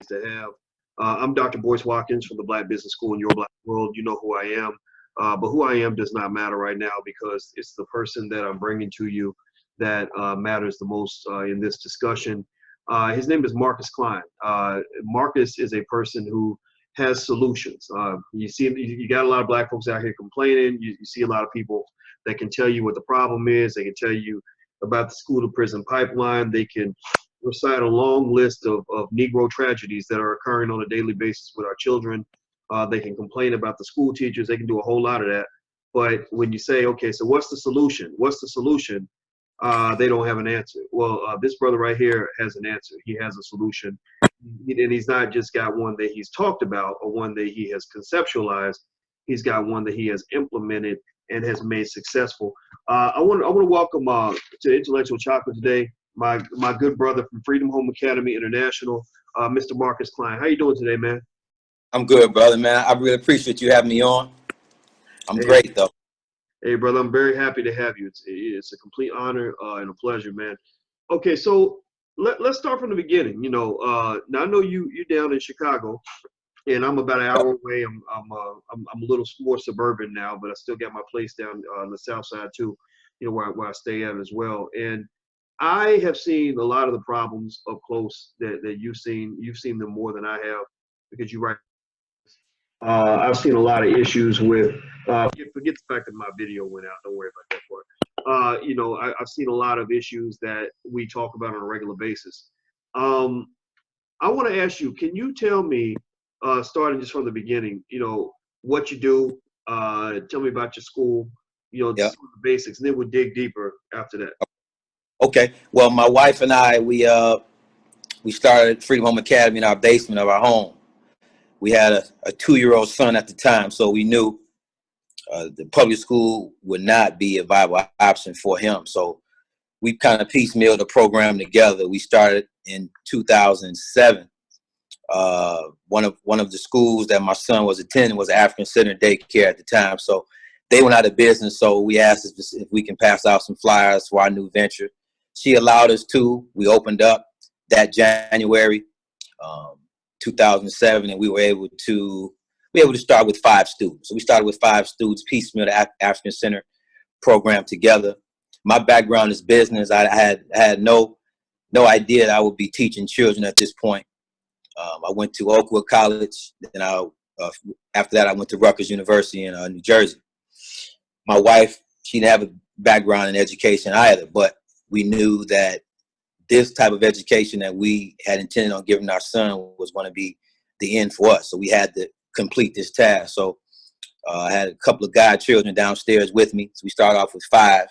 to have. I'm Dr. Boyce Watkins from the Black Business School in Your Black World. You know who I am, but who I am does not matter right now because it's the person that I'm bringing to you that matters the most in this discussion. His name is Marcus Kline. Marcus is a person who has solutions. You got a lot of black folks out here complaining. You see a lot of people that can tell you what the problem is. They can tell you about the school to prison pipeline. They can recite a long list of Negro tragedies that are occurring on a daily basis with our children. They can complain about the school teachers. They can do a whole lot of that. But when you say, okay, so what's the solution? What's the solution? They don't have an answer. Well, this brother right here has an answer. He has a solution. And he's not just got one that he's talked about or one that he has conceptualized. He's got one that he has implemented and has made successful. I want to welcome to Intellectual Chocolate today my good brother from Freedom Home Academy International, Mr. Marcus Kline. How you doing today, man? I'm good, brother, man. I really appreciate you having me on. I'm great, though. Hey, brother, I'm very happy to have you. It's a complete honor and a pleasure, man. Okay, so let's start from the beginning. You know, now I know you're down in Chicago, and I'm about an hour away. I'm a little more suburban now, but I still got my place down on the south side too. You know, where I stay at as well. And I have seen a lot of the problems up close that you've seen. You've seen them more than I have because you write. I've seen a lot of issues with. Forget the fact that my video went out. Don't worry about that part. You know, I've seen a lot of issues that we talk about on a regular basis. I want to ask you, can you tell me, starting just from the beginning, you know, what you do? Tell me about your school. You know, just the basics, and then we'll dig deeper after that. Okay. Well, my wife and I, we started Freedom Home Academy in our basement of our home. We had a 2-year-old son at the time, so we knew the public school would not be a viable option for him. So we kind of piecemealed the program together. We started in 2007. One of the schools that my son was attending was African Center Daycare at the time. So they went out of business. So we asked if we can pass out some flyers for our new venture. She allowed us to. We opened up that January 2007, and we were able to start with 5 students. So we started with 5 students, piecemeal the African Center program together. My background is business. I had no idea that I would be teaching children at this point. I went to Oakwood College, and after that I went to Rutgers University in New Jersey. My wife, she didn't have a background in education either, but we knew that this type of education that we had intended on giving our son was going to be the end for us. So we had to complete this task. So I had a couple of godchildren downstairs with me. So we started off with 5.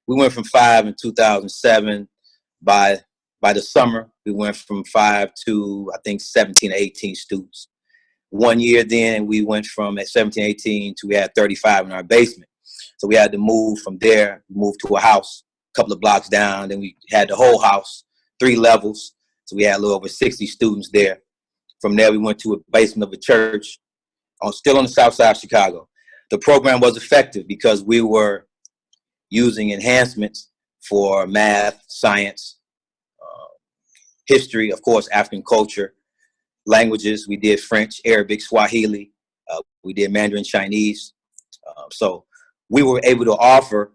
We went from 5 in 2007. By the summer, we went from 5 to, I think, 17 or 18 students. 1 year then, we went from at 17, 18 to we had 35 in our basement. So we had to move from there, move to a house a couple of blocks down. Then we had the whole house, 3 levels. So we had a little over 60 students there. From there, we went to a basement of a church, still on the south side of Chicago. The program was effective because we were using enhancements for math, science, history, of course, African culture, languages. We did French, Arabic, Swahili. We did Mandarin Chinese. So we were able to offer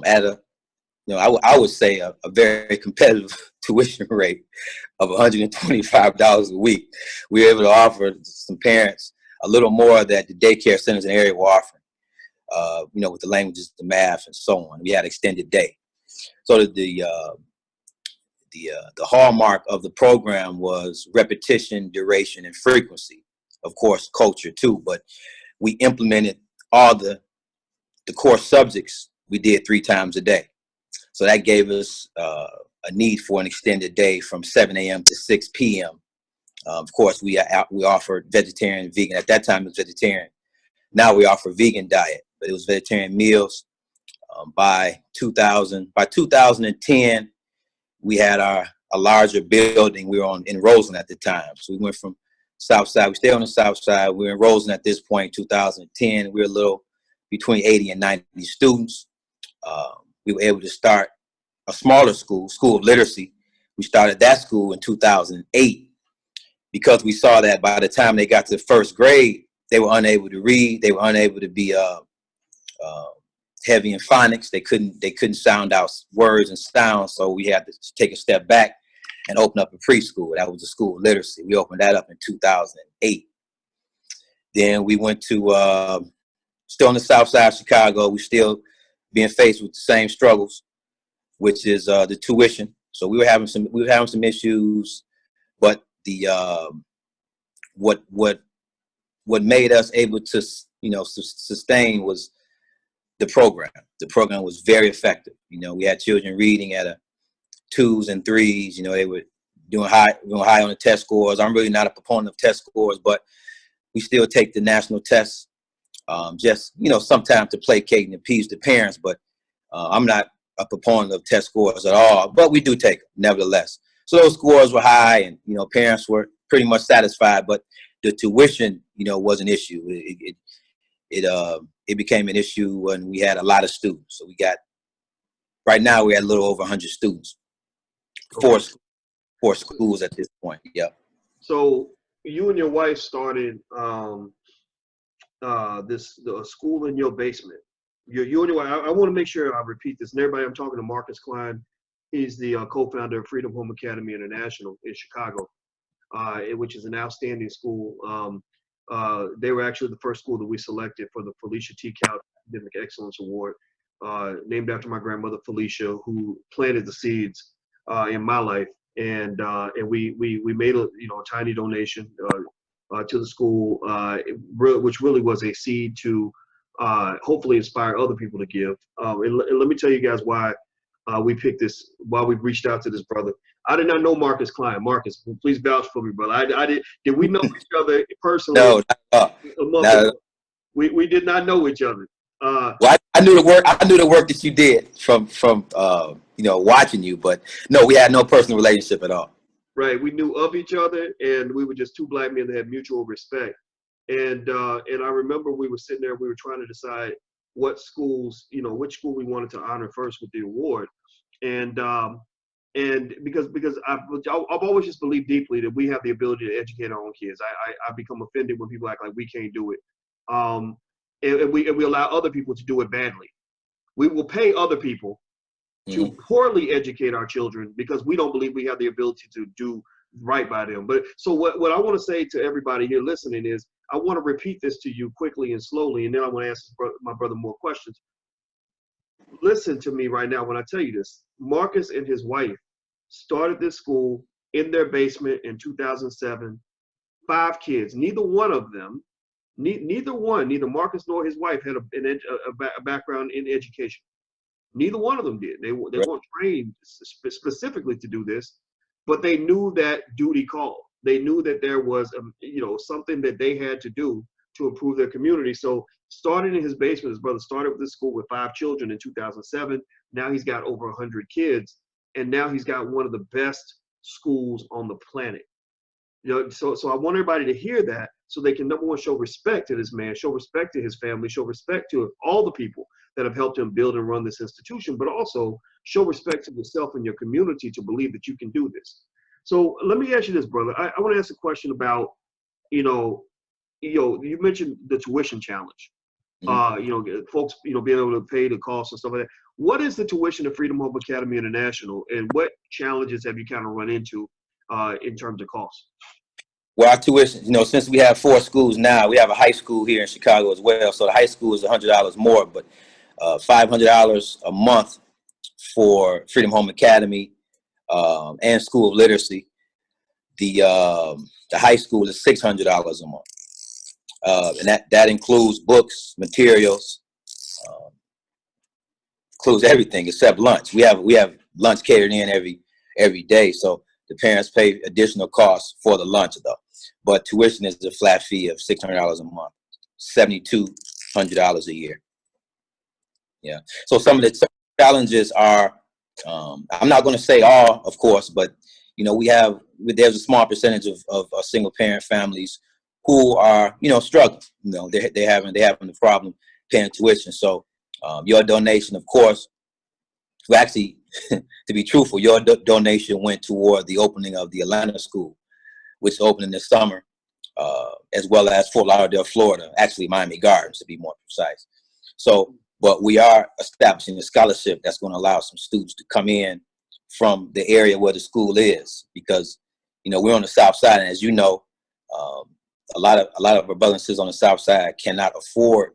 at a, I would say a very competitive tuition rate of $125 a week. We were able to offer some parents a little more that the daycare centers in the area were offering, with the languages, the math, and so on. We had extended day. So the hallmark of the program was repetition, duration, and frequency. Of course, culture too, but we implemented all the core subjects we did 3 times a day. So that gave us a need for an extended day from 7 a.m. to 6 p.m. Of course, we offered vegetarian, vegan. At that time, it was vegetarian. Now we offer vegan diet, but it was vegetarian meals. By 2010, we had a larger building. We were in Roseland at the time. So we went from South Side. We stayed on the South Side. We were in Roseland at this point, 2010. We were a little between 80 and 90 students. We were able to start a smaller school of literacy. We started that school in 2008. because we saw that by the time they got to first grade, they were unable to read. They were unable to be heavy in phonics. They couldn't sound out words and sounds. So we had to take a step back and open up a preschool. That was the school of literacy. We opened that up in 2008. Then we went to still on the south side of Chicago. We still being faced with the same struggles, which is the tuition. So we were having some issues, but the what made us able to sustain was the program. The program was very effective. We had children reading at a 2s and 3s. They were doing high on the test scores. I'm really not a proponent of test scores, but we still take the national tests, just sometimes to placate and appease the parents. But I'm not a proponent of test scores at all. But we do take them nevertheless. So those scores were high, and parents were pretty much satisfied. But the tuition, was an issue. It became an issue when we had a lot of students. So right now we're at a little over 100 students. Four schools at this point. Yep. So you and your wife started the school in your basement. You and your wife. I want to make sure I repeat this. And everybody, I'm talking to Marcus Kline. He's the co-founder of Freedom Home Academy International in Chicago, which is an outstanding school. They were actually the first school that we selected for the Felicia T. Couch Academic Excellence Award, named after my grandmother Felicia, who planted the seeds in my life. And we made a tiny donation to the school, which really was a seed to hopefully inspire other people to give. And let me tell you guys why we picked this. Why we reached out to this brother. I did not know Marcus Kline. Marcus, please vouch for me, brother. I did. Did we know each other personally? No. We did not know each other. Well, I knew the work. I knew the work that you did from watching you, but no, we had no personal relationship at all. Right. We knew of each other, and we were just two black men that had mutual respect. And I remember we were sitting there. We were trying to decide what schools, which school we wanted to honor first with the award, and because I've always just believed deeply that we have the ability to educate our own kids. I become offended when people act like we can't do it. And we allow other people to do it badly. We will pay other people to poorly educate our children because we don't believe we have the ability to do right by them. But so what I want to say to everybody here listening is I want to repeat this to you quickly and slowly, and then I want to ask my brother more questions. Listen to me right now when I tell you this. Marcus and his wife started this school in their basement in 2007. 5 kids. Neither one of them, neither Marcus nor his wife had a background in education. Neither one of them did. They weren't trained specifically to do this, but they knew that duty called. They knew that there was something that they had to do to improve their community. So starting in his basement, his brother started with this school with 5 children in 2007. Now he's got over 100 kids, and now he's got one of the best schools on the planet. So I want everybody to hear that so they can, number one, show respect to this man, show respect to his family, show respect to all the people that have helped him build and run this institution, but also show respect to yourself and your community to believe that you can do this. So let me ask you this, brother. I want to ask a question about, you mentioned the tuition challenge. Folks, being able to pay the costs and stuff like that. What is the tuition of Freedom Home Academy International, and what challenges have you kind of run into in terms of costs? Well, our tuition, since we have 4 schools now, we have a high school here in Chicago as well. So the high school is $100 more, but $500 a month for Freedom Home Academy and School of Literacy. The high school is $600 a month, and that includes books, materials, includes everything except lunch. We have lunch catered in every day, so the parents pay additional costs for the lunch though. But tuition is a flat fee of $600 a month, $7,200 a year. Yeah. So some of the challenges are, I'm not going to say all, of course, but there's a small percentage of single parent families who are struggling. They're having the problem paying tuition. So your donation, of course, well, actually, to be truthful, your donation went toward the opening of the Atlanta school, which is opening this summer, as well as Fort Lauderdale, Florida, actually Miami Gardens to be more precise. So, but we are establishing a scholarship that's going to allow some students to come in from the area where the school is, because, you know, we're on the South Side, and as you know, a lot of our brothers and sisters on the South Side cannot afford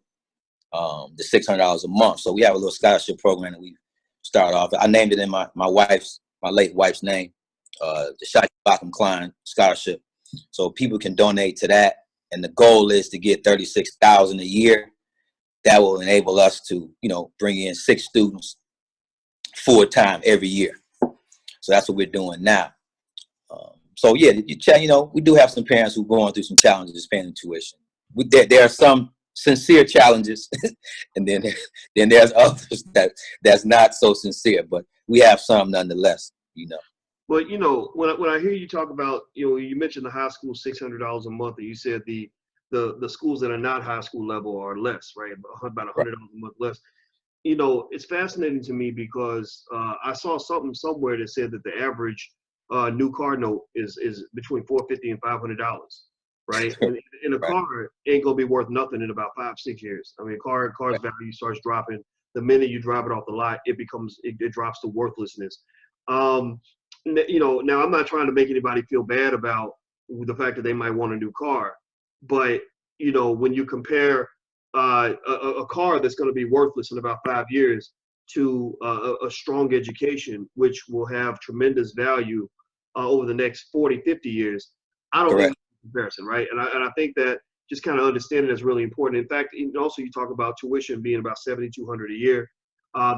the $600 a month. So we have a little scholarship program that we started off. I named it in my late wife's name, the Kline scholarship. So people can donate to that, and the goal is to get $36,000 a year. That will enable us to, you know, bring in 6 students full time every year. So that's what we're doing now. So yeah, you know, we do have some parents who are going through some challenges paying the tuition. There are some sincere challenges, and then there's others that's not so sincere. But we have some nonetheless, you know. But you know, when I hear you talk about, you know, you mentioned the high school $600 a month, and you said the schools that are not high school level are less, right? About $100 a month less. You know, it's fascinating to me because I saw something somewhere that said that the average new car note is between $450 and $500, right? And a car ain't gonna be worth nothing in about 5-6 years. I mean, car's value starts dropping the minute you drive it off the lot. It drops to worthlessness. You know, now I'm not trying to make anybody feel bad about the fact that they might want a new car, but you know, when you compare a car that's going to be worthless in about 5 years to a strong education, which will have tremendous value over the next 40, 50 years, I don't think it's a comparison, right? And I think that just kind of understanding is really important. In fact, also you talk about tuition being about $7,200 a year.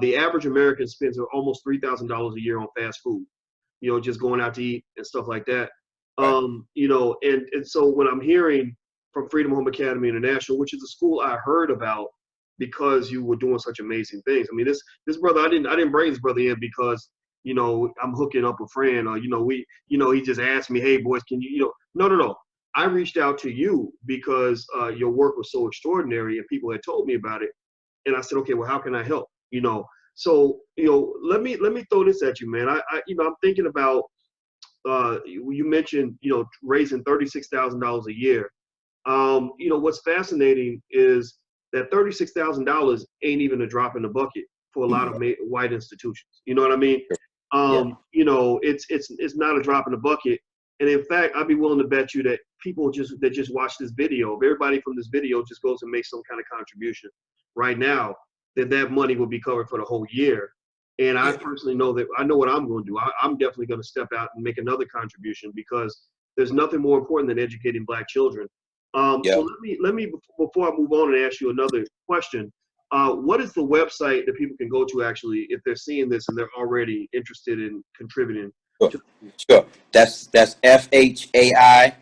The average American spends almost $3,000 a year on fast food, you know, just going out to eat and stuff like that. You know, and so when I'm hearing from Freedom Home Academy International, which is a school I heard about because you were doing such amazing things. I mean, this brother, I didn't bring this brother in because, you know, I'm hooking up a friend, or, you know, he just asked me, hey, Boyce, can you know, no. I reached out to you because your work was so extraordinary and people had told me about it. And I said, okay, well, how can I help? You know, so, you know, let me throw this at you, man. You know, I'm thinking about, you mentioned, you know, raising $36,000 a year. You know, what's fascinating is that $36,000 ain't even a drop in the bucket for a lot of white institutions. You know what I mean? You know, it's not a drop in the bucket. And in fact, I'd be willing to bet you that people that just watch this video, if everybody from this video just goes and makes some kind of contribution right now, that money will be covered for the whole year. And I personally know that I know what I'm going to do. I'm definitely going to step out and make another contribution, because there's nothing more important than educating Black children. So let me before I move on and ask you another question, what is the website that people can go to actually if they're seeing this and they're already interested in contributing? Sure. That's FHAI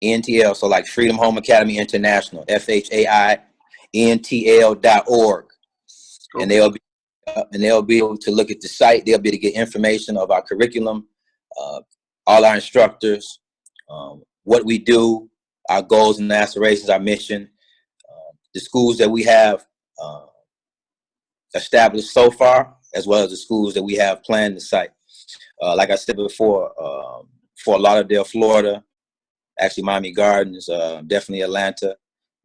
NTL. So like Freedom Home Academy International, FHAINTL.org. Okay. And they'll be able to look at the site. They'll be able to get information of our curriculum, all our instructors, what we do, our goals and aspirations, our mission, the schools that we have established so far, as well as the schools that we have planned to site. Like I said before, Fort Lauderdale, Florida, actually Miami Gardens, definitely Atlanta,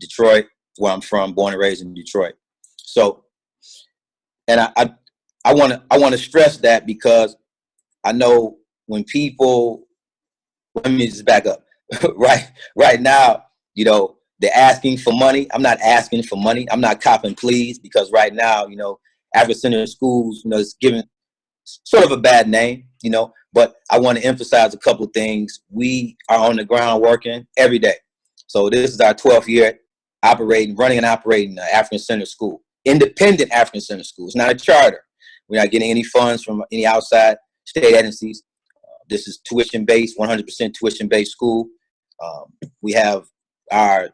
Detroit, where I'm from, born and raised in Detroit. So, and I want to stress that, because I know when people, let me just back up. right now, you know, they're asking for money. I'm not asking for money. I'm not copping pleas, because right now, you know, African-centered schools, you know, it's given sort of a bad name, you know, but I want to emphasize a couple of things. We are on the ground working every day. So this is our 12th year running and operating an African-centered school, independent African-centered school. It's not a charter. We're not getting any funds from any outside state agencies. This is tuition-based, 100% tuition-based school. We have our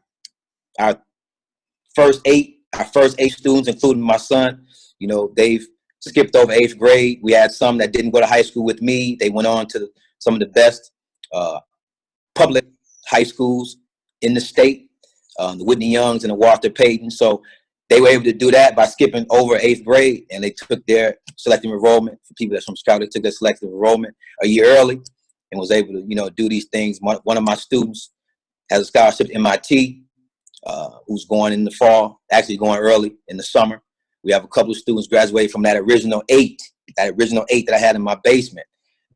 first eight students, including my son. You know, they've skipped over 8th grade. We had some that didn't go to high school with me. They went on to some of the best public high schools in the state, the Whitney Youngs and the Walter Payton. So they were able to do that by skipping over 8th grade, and they took their selective enrollment for people that's from Chicago. They took their selective enrollment a year early and was able to, you know, do these things. One of my students has a scholarship to MIT, who's going in the fall, actually going early in the summer. We have a couple of students graduate from that original eight that I had in my basement,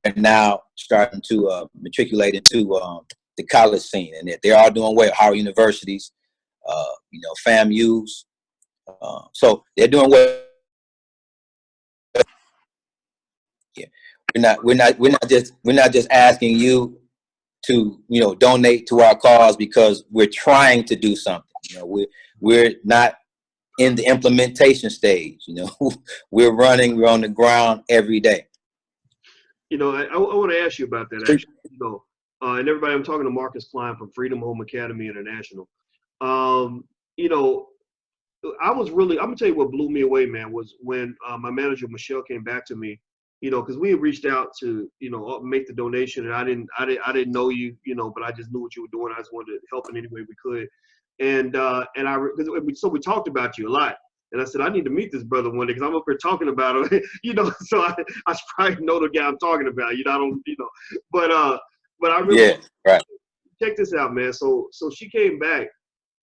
and now starting to matriculate into the college scene, and they're all doing well. Howard universities, you know, FAMU's, so they're doing well. Yeah, we're not just asking you to, you know, donate to our cause because we're trying to do something. You know, we're not in the implementation stage. You know, we're on the ground every day. You know, I want to ask you about that, actually. You know, and everybody, I'm talking to Marcus Kline from Freedom Home Academy International. You know, I'm gonna tell you what blew me away, man, was when my manager Michelle came back to me. You know, because we had reached out to, you know, make the donation, and I didn't know you, you know, but I just knew what you were doing. I just wanted to help in any way we could, so we talked about you a lot, and I said I need to meet this brother one day because I'm up here talking about him, you know. So I should probably know the guy I'm talking about, you know. I don't, you know, but I really, yeah, right. Check this out, man. So she came back,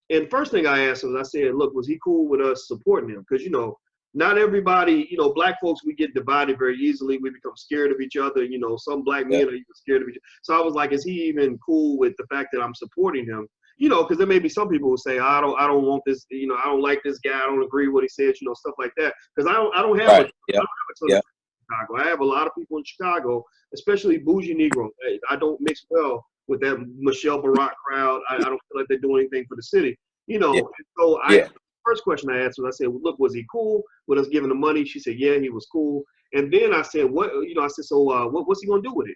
and first thing I asked was, I said, look, was he cool with us supporting him? Because, you know, not everybody, you know, black folks, we get divided very easily. We become scared of each other. You know, some black men are even scared of each other. So I was like, is he even cool with the fact that I'm supporting him? You know, because there may be some people who say, I don't want this, you know, I don't like this guy. I don't agree with what he said, you know, stuff like that. Because I don't have a ton of Chicago. I have a lot of people in Chicago, especially bougie Negroes. I don't mix well with that Michelle Barack crowd. I don't feel like they're doing anything for the city. You know, so first question I asked was, I said, well, look, was he cool with us giving the money? She said, yeah, he was cool. And then I said, what, you know, I said, so what's he gonna do with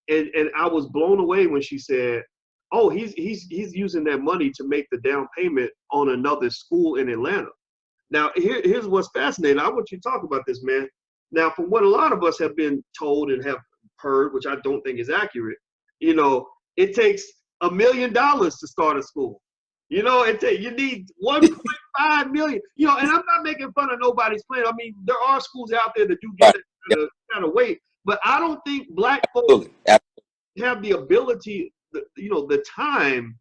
it? And I was blown away when she said, oh, he's using that money to make the down payment on another school in Atlanta. Now, here's what's fascinating. I want you to talk about this, man. Now, from what a lot of us have been told and have heard, which I don't think is accurate, you know, it takes $1 million to start a school. You know, you need 1.5 million. You know, and I'm not making fun of nobody's plan. I mean, there are schools out there that do get that kind of weight, but I don't think black folks have the ability, you know, the time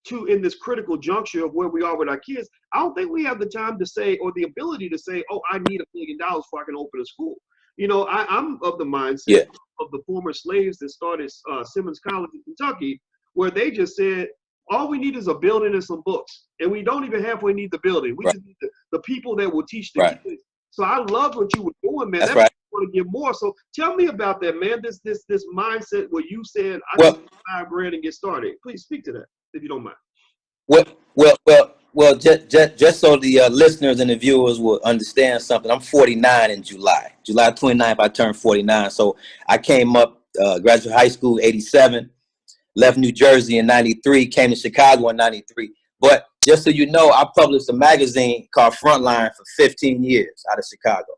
to, in this critical juncture of where we are with our kids. I don't think we have the time to say, or the ability to say, oh, I need $1 million before I can open a school. You know, I'm of the mindset of the former slaves that started Simmons College in Kentucky, where they just said, all we need is a building and some books. And we don't even halfway need the building. We just need the people that will teach the kids. So I love what you were doing, man. That's right. I want to get more. So tell me about that, man. This mindset where you said, I need $5 and get started. Please speak to that, if you don't mind. Well, just so the listeners and the viewers will understand something, I'm 49 in July. July 29th, I turned 49. So I came up, graduated high school, 87. Left New Jersey in 93, came to Chicago in 93. But just so you know, I published a magazine called Frontline for 15 years out of Chicago.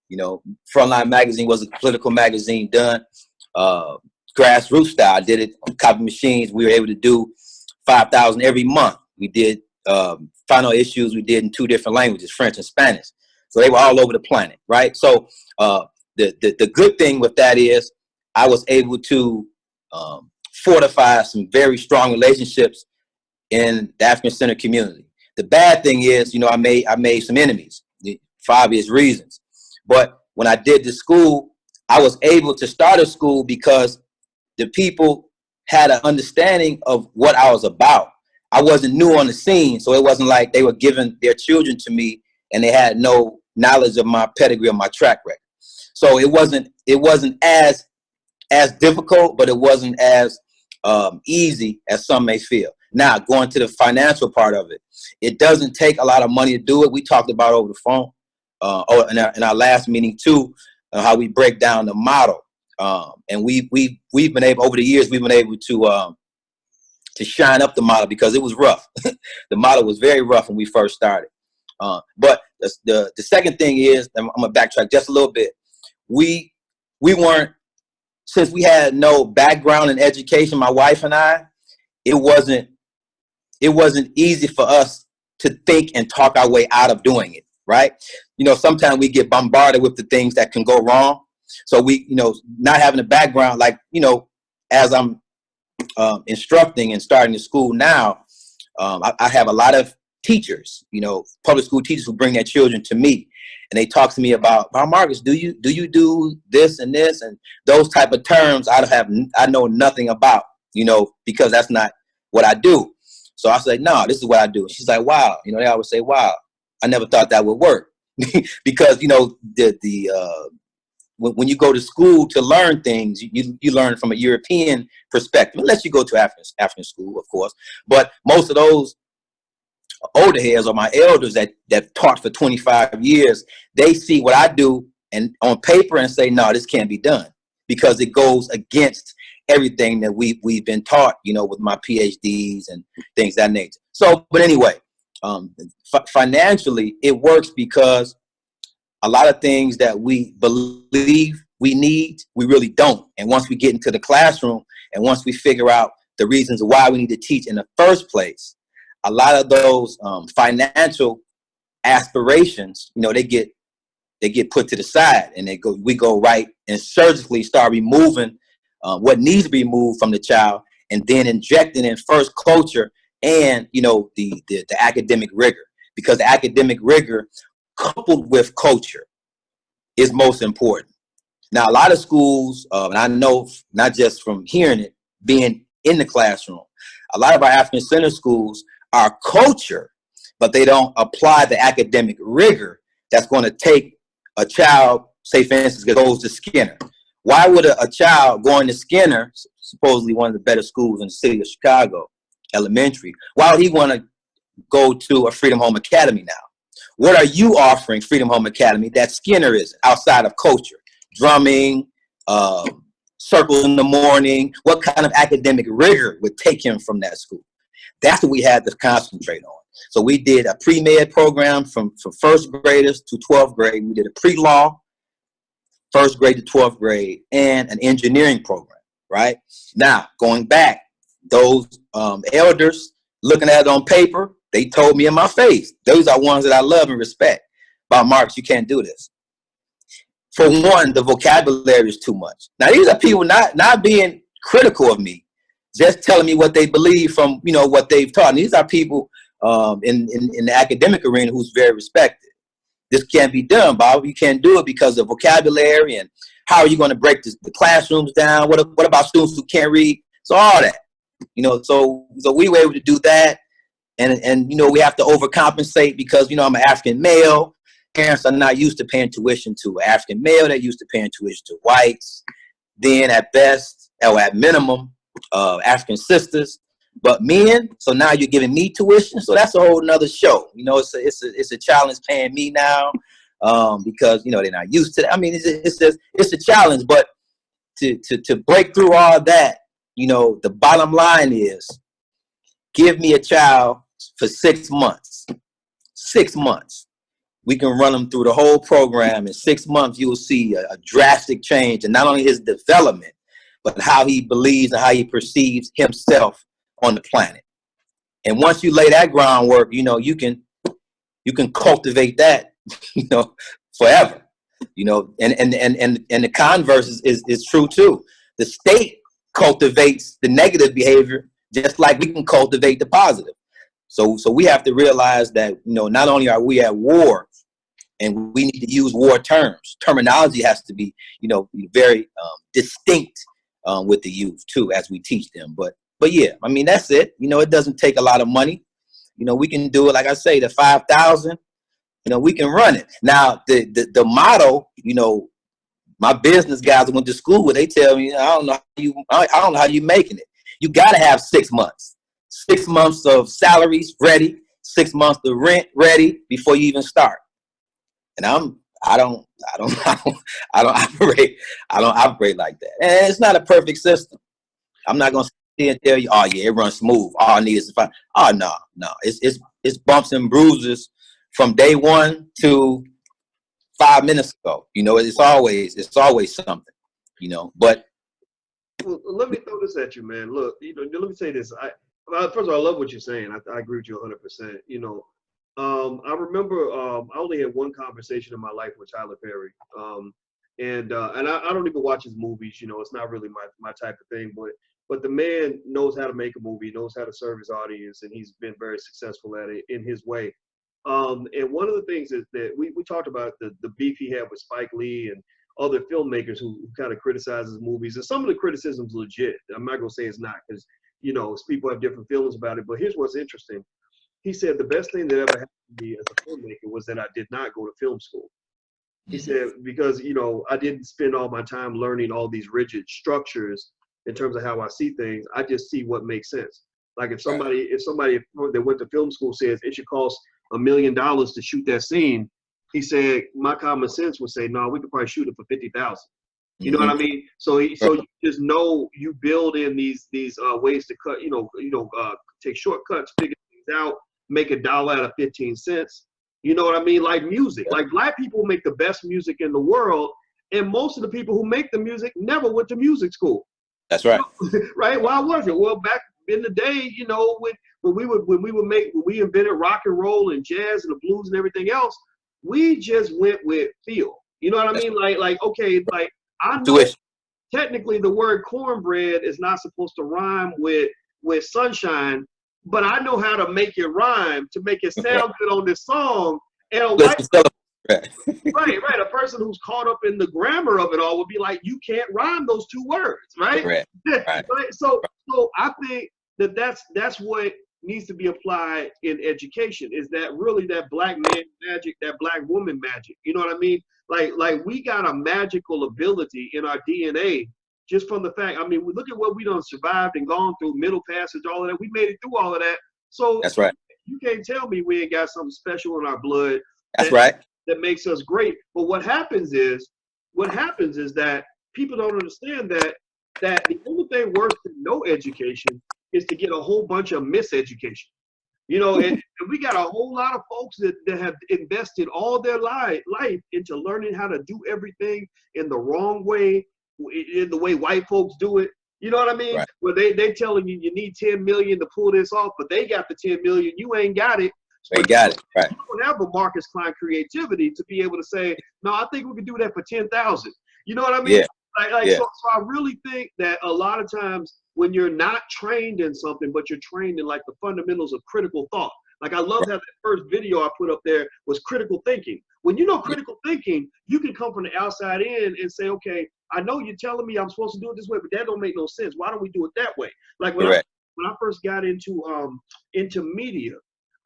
You know, Frontline magazine was a political magazine done grassroots style. I did it on copy machines. We were able to do 5,000 every month. We did final issues. We did in 2 different languages, French and Spanish. So they were all over the planet, right? So the good thing with that is I was able to fortify some very strong relationships in the African Center community. The bad thing is, you know, I made some enemies for obvious reasons. But when I did the school, I was able to start a school because the people had an understanding of what I was about. I wasn't new on the scene, so it wasn't like they were giving their children to me and they had no knowledge of my pedigree or my track record. So it wasn't as difficult, but it wasn't as easy as some may feel. Now, going to the financial part of it, it doesn't take a lot of money to do it. We talked about over the phone in our last meeting too, how we break down the model. And we've been able, over the years, we've been able to shine up the model because it was rough. The model was very rough when we first started. But the second thing is, I'm gonna backtrack just a little bit. We weren't, since we had no background in education, my wife and I, it wasn't easy for us to think and talk our way out of doing it. right? Sometimes we get bombarded with the things that can go wrong. So we, not having a background, like, as I'm instructing and starting the school now, I have a lot of teachers, public school teachers who bring their children to me, and they talk to me about, Marcus, do you do this and this and those type of terms I know nothing about, because that's not what I do. So I say, no, this is what I do. She's like, wow. They always say, wow, I never thought that would work. Because, when you go to school to learn things, you learn from a European perspective, unless you go to African school, of course. But most of those older heads or my elders that taught for 25 years, they see what I do and on paper and say, no, this can't be done, because it goes against everything that we've been taught, with my PhDs and things of that nature. So, but anyway, financially, it works because a lot of things that we believe we need, we really don't. And once we get into the classroom and once we figure out the reasons why we need to teach in the first place, a lot of those financial aspirations, they get put to the side, and we go right and surgically start removing what needs to be removed from the child, and then injecting in first culture and the academic rigor, because the academic rigor coupled with culture is most important. Now, a lot of schools, and I know not just from hearing it, being in the classroom, a lot of our African Center schools are culture, but they don't apply the academic rigor that's going to take a child, say for instance, goes to Skinner. Why would a child going to Skinner, supposedly one of the better schools in the city of Chicago, elementary, why would he want to go to a Freedom Home Academy now? What are you offering Freedom Home Academy that Skinner is outside of culture? Drumming, circles in the morning. What kind of academic rigor would take him from that school? That's what we had to concentrate on. So we did a pre-med program from first graders to 12th grade. We did a pre-law, first grade to 12th grade, and an engineering program, right? Now, going back, those elders looking at it on paper, they told me in my face, those are ones that I love and respect. About Marcus, you can't do this. For one, the vocabulary is too much. Now, these are people not being critical of me, just telling me what they believe from, what they've taught. And these are people in the academic arena who's very respected. This can't be done, Bob. You can't do it because of vocabulary, and how are you going to break the classrooms down? What about students who can't read? So all that, so we were able to do that. And we have to overcompensate because, I'm an African male. Parents are not used to paying tuition to African male. They're used to paying tuition to whites. Then at best, or at minimum, African sisters. But men, so now you're giving me tuition. So that's a whole nother show. It's a challenge paying me now because, they're not used to that. I mean, it's a challenge. But to break through all that, the bottom line is give me a child for 6 months. 6 months. We can run them through the whole program. In 6 months, you will see a drastic change in not only his development, but how he believes and how he perceives himself on the planet. And once you lay that groundwork, you can cultivate that, forever. And the converse is true too. The state cultivates the negative behavior just like we can cultivate the positive. So we have to realize that, not only are we at war, and we need to use war terms. Terminology has to be, very distinct with the youth too, as we teach them. But yeah, I mean, that's it. It doesn't take a lot of money. We can do it. Like I say, the 5,000. We can run it. Now, the motto, my business guys I went to school with, they tell me, I don't know how you making it. You got to have 6 months. 6 months of salaries ready, 6 months of rent ready before you even start. And I don't operate like that. And it's not a perfect system. I'm not gonna sit here and tell you, oh yeah, it runs smooth. All I need is to find. Oh no. It's bumps and bruises from day one to 5 minutes ago. It's always something. But well, let me throw this at you, man. Look, let me say this. First of all, I love what you're saying. I agree with you 100%. I remember I only had one conversation in my life with Tyler Perry. And I don't even watch his movies. You know, it's not really my type of thing. But the man knows how to make a movie, knows how to serve his audience, and he's been very successful at it in his way. And one of the things is that we talked about the beef he had with Spike Lee and other filmmakers who kind of criticize his movies. And some of the criticism's legit. I'm not gonna say it's not, because you know people have different feelings about it. But here's what's interesting. He said the best thing that ever happened to me as a filmmaker was that I did not go to film school. He said, because, you know, I didn't spend all my time learning all these rigid structures in terms of how I see things. I just see what makes sense. Like if somebody that went to film school says it should cost $1 million to shoot that scene, he said, my common sense would say, no, we could probably shoot it for 50,000. You know what I mean? So so you just know you build in these ways to cut, take shortcuts, figure things out, make $1 out of 15 cents. You know what I mean? Like music. Like black people make the best music in the world, and most of the people who make the music never went to music school. That's right. Right? Why was it? Well, back in the day, you know, when we invented rock and roll and jazz and the blues and everything else, we just went with feel. You know what I mean? Like okay, like I know technically the word cornbread is not supposed to rhyme with sunshine, but I know how to make it rhyme to make it sound good on this song. And a white, right, a person who's caught up in the grammar of it all would be like, you can't rhyme those two words, right? Right. So I think that's what needs to be applied in education, is that really that black man magic, that black woman magic. You know what I mean? Like we got a magical ability in our DNA. Just from the fact, I mean, we look at what we done survived and gone through, Middle Passage, all of that. We mid it through all of that. So that's right. You can't tell me we ain't got something special in our blood. That's right. That makes us great. But what happens is that people don't understand that the only thing worse than no education is to get a whole bunch of miseducation. You know, and we got a whole lot of folks that have invested all their life into learning how to do everything in the wrong way, in the way white folks do it. You know what I mean? Right. Where they telling you need 10 million to pull this off, but they got the 10 million, you ain't got it. They got it. Right. You don't have a Marcus Kline creativity to be able to say, no, I think we can do that for 10,000. You know what I mean? Yeah. So I really think that a lot of times when you're not trained in something, but you're trained in like the fundamentals of critical thought. Like I love how that first video I put up there was critical thinking. When you know critical thinking, you can come from the outside in and say, okay, I know you're telling me I'm supposed to do it this way, but that don't make no sense. Why don't we do it that way? Like when I first got into media,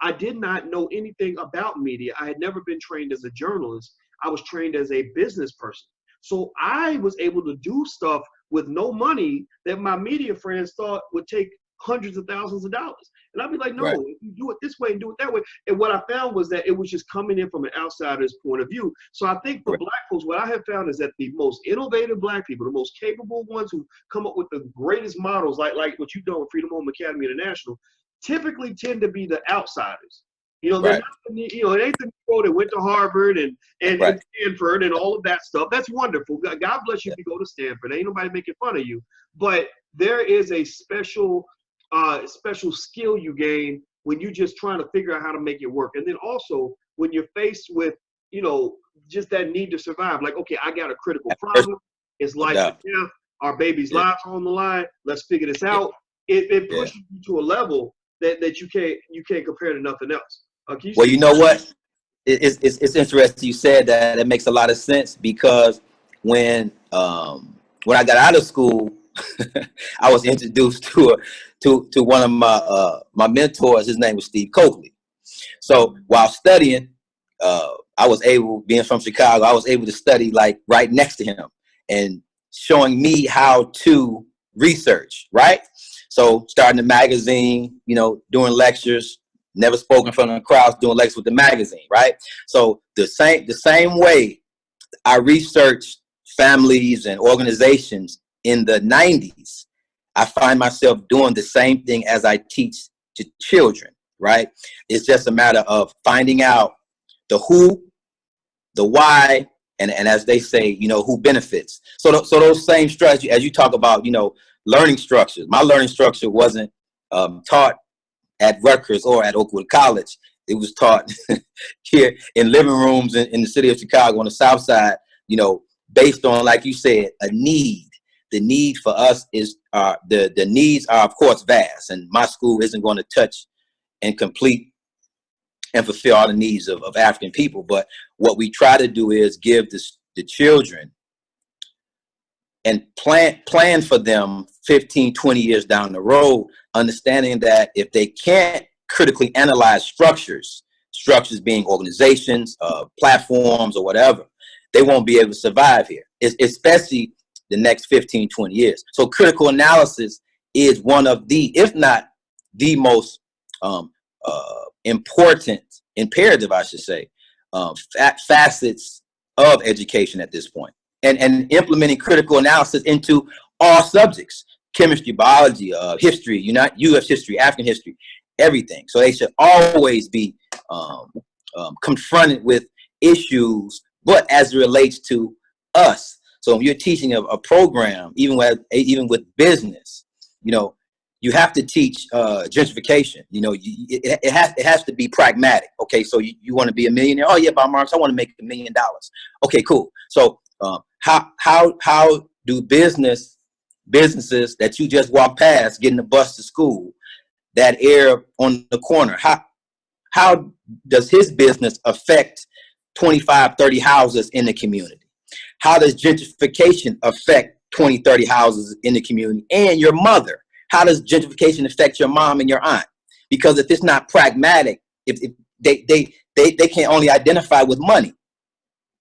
I did not know anything about media. I had never been trained as a journalist. I was trained as a business person. So I was able to do stuff with no money that my media friends thought would take hundreds of thousands of dollars. And I'd be like, no, if you do it this way and do it that way. And what I found was that it was just coming in from an outsider's point of view. So I think for black folks, what I have found is that the most innovative black people, the most capable ones who come up with the greatest models, like what you've done with Freedom Home Academy International, typically tend to be the outsiders. You know, they're not, you know, it ain't the people that went to Harvard and Stanford and all of that stuff. That's wonderful. God bless you if you go to Stanford. Ain't nobody making fun of you. But there is a special skill you gain when you're just trying to figure out how to make it work. And then also when you're faced with, you know, just that need to survive. Like, okay, I got a critical problem. It's life and death. Our baby's lives are on the line. Let's figure this out. It pushes you to a level that you can't compare to nothing else. Well, you know what? It's interesting you said that. It makes a lot of sense because when I got out of school, I was introduced to one of my mentors. His name was Steve Coakley. So while studying, I was able, being from Chicago, I was able to study like right next to him and showing me how to research. Right. So starting the magazine, you know, doing lectures. Never spoken in front of the crowds, doing lectures with the magazine, right? So the same way I researched families and organizations in the 90s, I find myself doing the same thing as I teach to children, right? It's just a matter of finding out the who, the why, and as they say, you know, who benefits. So those same strategies, as you talk about, you know, learning structures. My learning structure wasn't taught at Rutgers or at Oakwood College. It was taught here in living rooms in the city of Chicago on the South Side, you know, based on, like you said, a need. The need for us is, the needs are, of course, vast. And my school isn't going to touch and complete and fulfill all the needs of African people. But what we try to do is give the children and plan for them 15, 20 years down the road, understanding that if they can't critically analyze structures being organizations, platforms, or whatever, they won't be able to survive here, especially the next 15, 20 years. So critical analysis is one of the, if not the most important imperative, I should say, facets of education at this point. And implementing critical analysis into all subjects: chemistry, biology, history, U.S. history, African history, everything. So they should always be confronted with issues, but as it relates to us. So when you're teaching a program, even with business, you have to teach gentrification. It has to be pragmatic. Okay, so you want to be a millionaire? Oh yeah, Bob Marks, I want to make $1 million. Okay, cool. So how do businesses that you just walk past getting the bus to school, that air on the corner, how does his business affect 25, 30 houses in the community? How does gentrification affect 20, 30 houses in the community and your mother? How does gentrification affect your mom and your aunt? Because if it's not pragmatic, if they can only identify with money.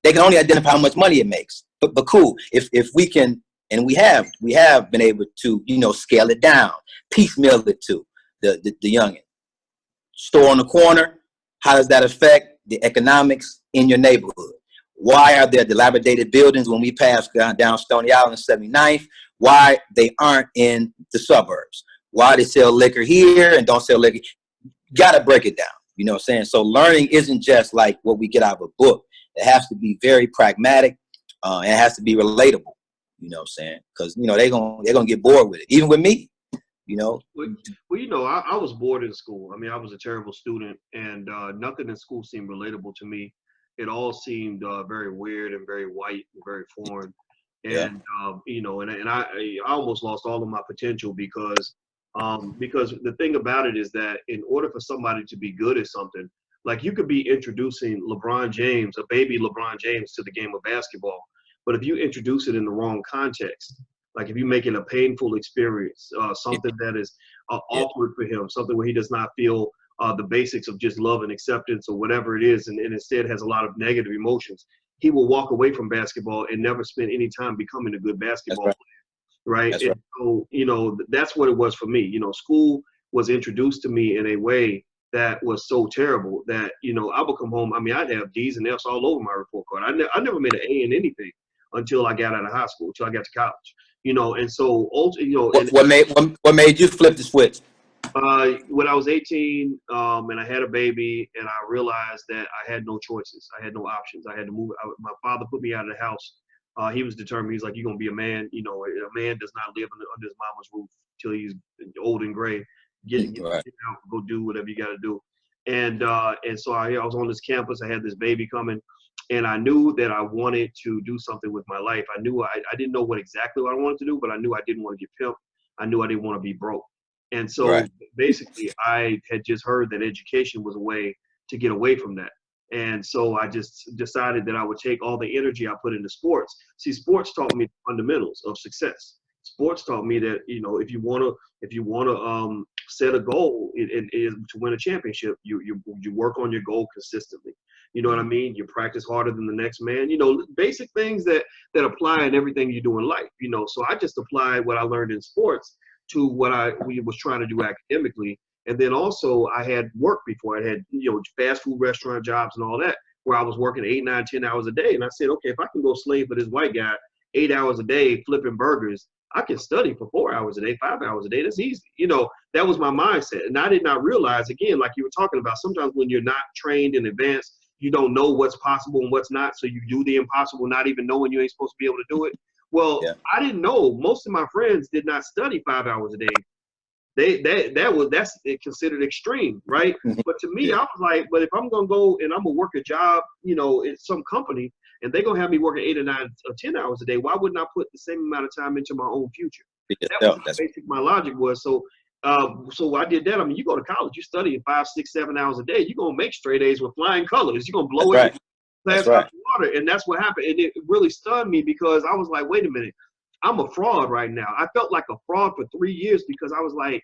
They can only identify how much money it makes. But cool, if we can, and we have been able to, scale it down, piecemeal it to the youngin. Store on the corner, how does that affect the economics in your neighborhood? Why are there dilapidated buildings when we pass down Stony Island 79th? Why they aren't in the suburbs? Why they sell liquor here and don't sell liquor? Got to break it down. You know what I'm saying? So learning isn't just like what we get out of a book. It has to be very pragmatic, and it has to be relatable. You know what I'm saying? Because they're gonna get bored with it, even with me. Well, I was bored in school. I mean, I was a terrible student, and nothing in school seemed relatable to me. It all seemed very weird and very white and very foreign. And and I almost lost all of my potential because the thing about it is that in order for somebody to be good at something, like you could be introducing LeBron James, a baby LeBron James, to the game of basketball, but if you introduce it in the wrong context, like if you make it a painful experience, something that is awkward for him, something where he does not feel the basics of just love and acceptance or whatever it is, and instead has a lot of negative emotions, he will walk away from basketball and never spend any time becoming a good basketball player, right? That's and right. so, that's what it was for me. School was introduced to me in a way that was so terrible that, I would come home. I mean, I'd have D's and F's all over my report card. I never made an A in anything until I got out of high school, until I got to college, and so, What made you flip the switch? when I was 18, and I had a baby, and I realized that I had no choices. I had no options. I had to move. My father put me out of the house. He was determined. He's like, "You're gonna be a man. A man does not live under his mama's roof till he's old and gray. Get Right. out, go do whatever you got to do." And so I was on this campus. I had this baby coming, and I knew that I wanted to do something with my life. I knew I didn't know exactly what I wanted to do, but I knew I didn't want to get pimped. I knew I didn't want to be broke. And so Right. basically, I had just heard that education was a way to get away from that. And so I just decided that I would take all the energy I put into sports. See, sports taught me the fundamentals of success. Sports taught me that, if you wanna set a goal, it is to win a championship. You work on your goal consistently. You know what I mean? You practice harder than the next man. Basic things that apply in everything you do in life. So I just applied what I learned in sports to what we was trying to do academically. And then also I had work before. I had, fast food restaurant jobs and all that, where I was working 8, 9, 10 hours a day. And I said, okay, if I can go slave for this white guy 8 hours a day flipping burgers, I can study for 4 hours a day, 5 hours a day. That's easy. That was my mindset. And I did not realize, again, like you were talking about, sometimes when you're not trained in advance, you don't know what's possible and what's not. So you do the impossible, not even knowing you ain't supposed to be able to do it. Well, Yeah. I didn't know. Most of my friends did not study 5 hours a day That's considered extreme, right? But to me, Yeah. I was like, but if I'm gonna go and I'm gonna work a job, you know, in some company, and they're gonna have me working 8 or 9 or 10 hours a day, why wouldn't I put the same amount of time into my own future? For That was yourself. how basic my logic was. So I did that. I mean, you go to college, you study 5, 6, 7 hours a day, you're gonna make straight A's with flying colors. You're gonna blow That's every right. class That's out right. the water, and that's what happened. And it really stunned me because I was like, wait a minute, I'm a fraud right now. I felt like a fraud for 3 years because I was like,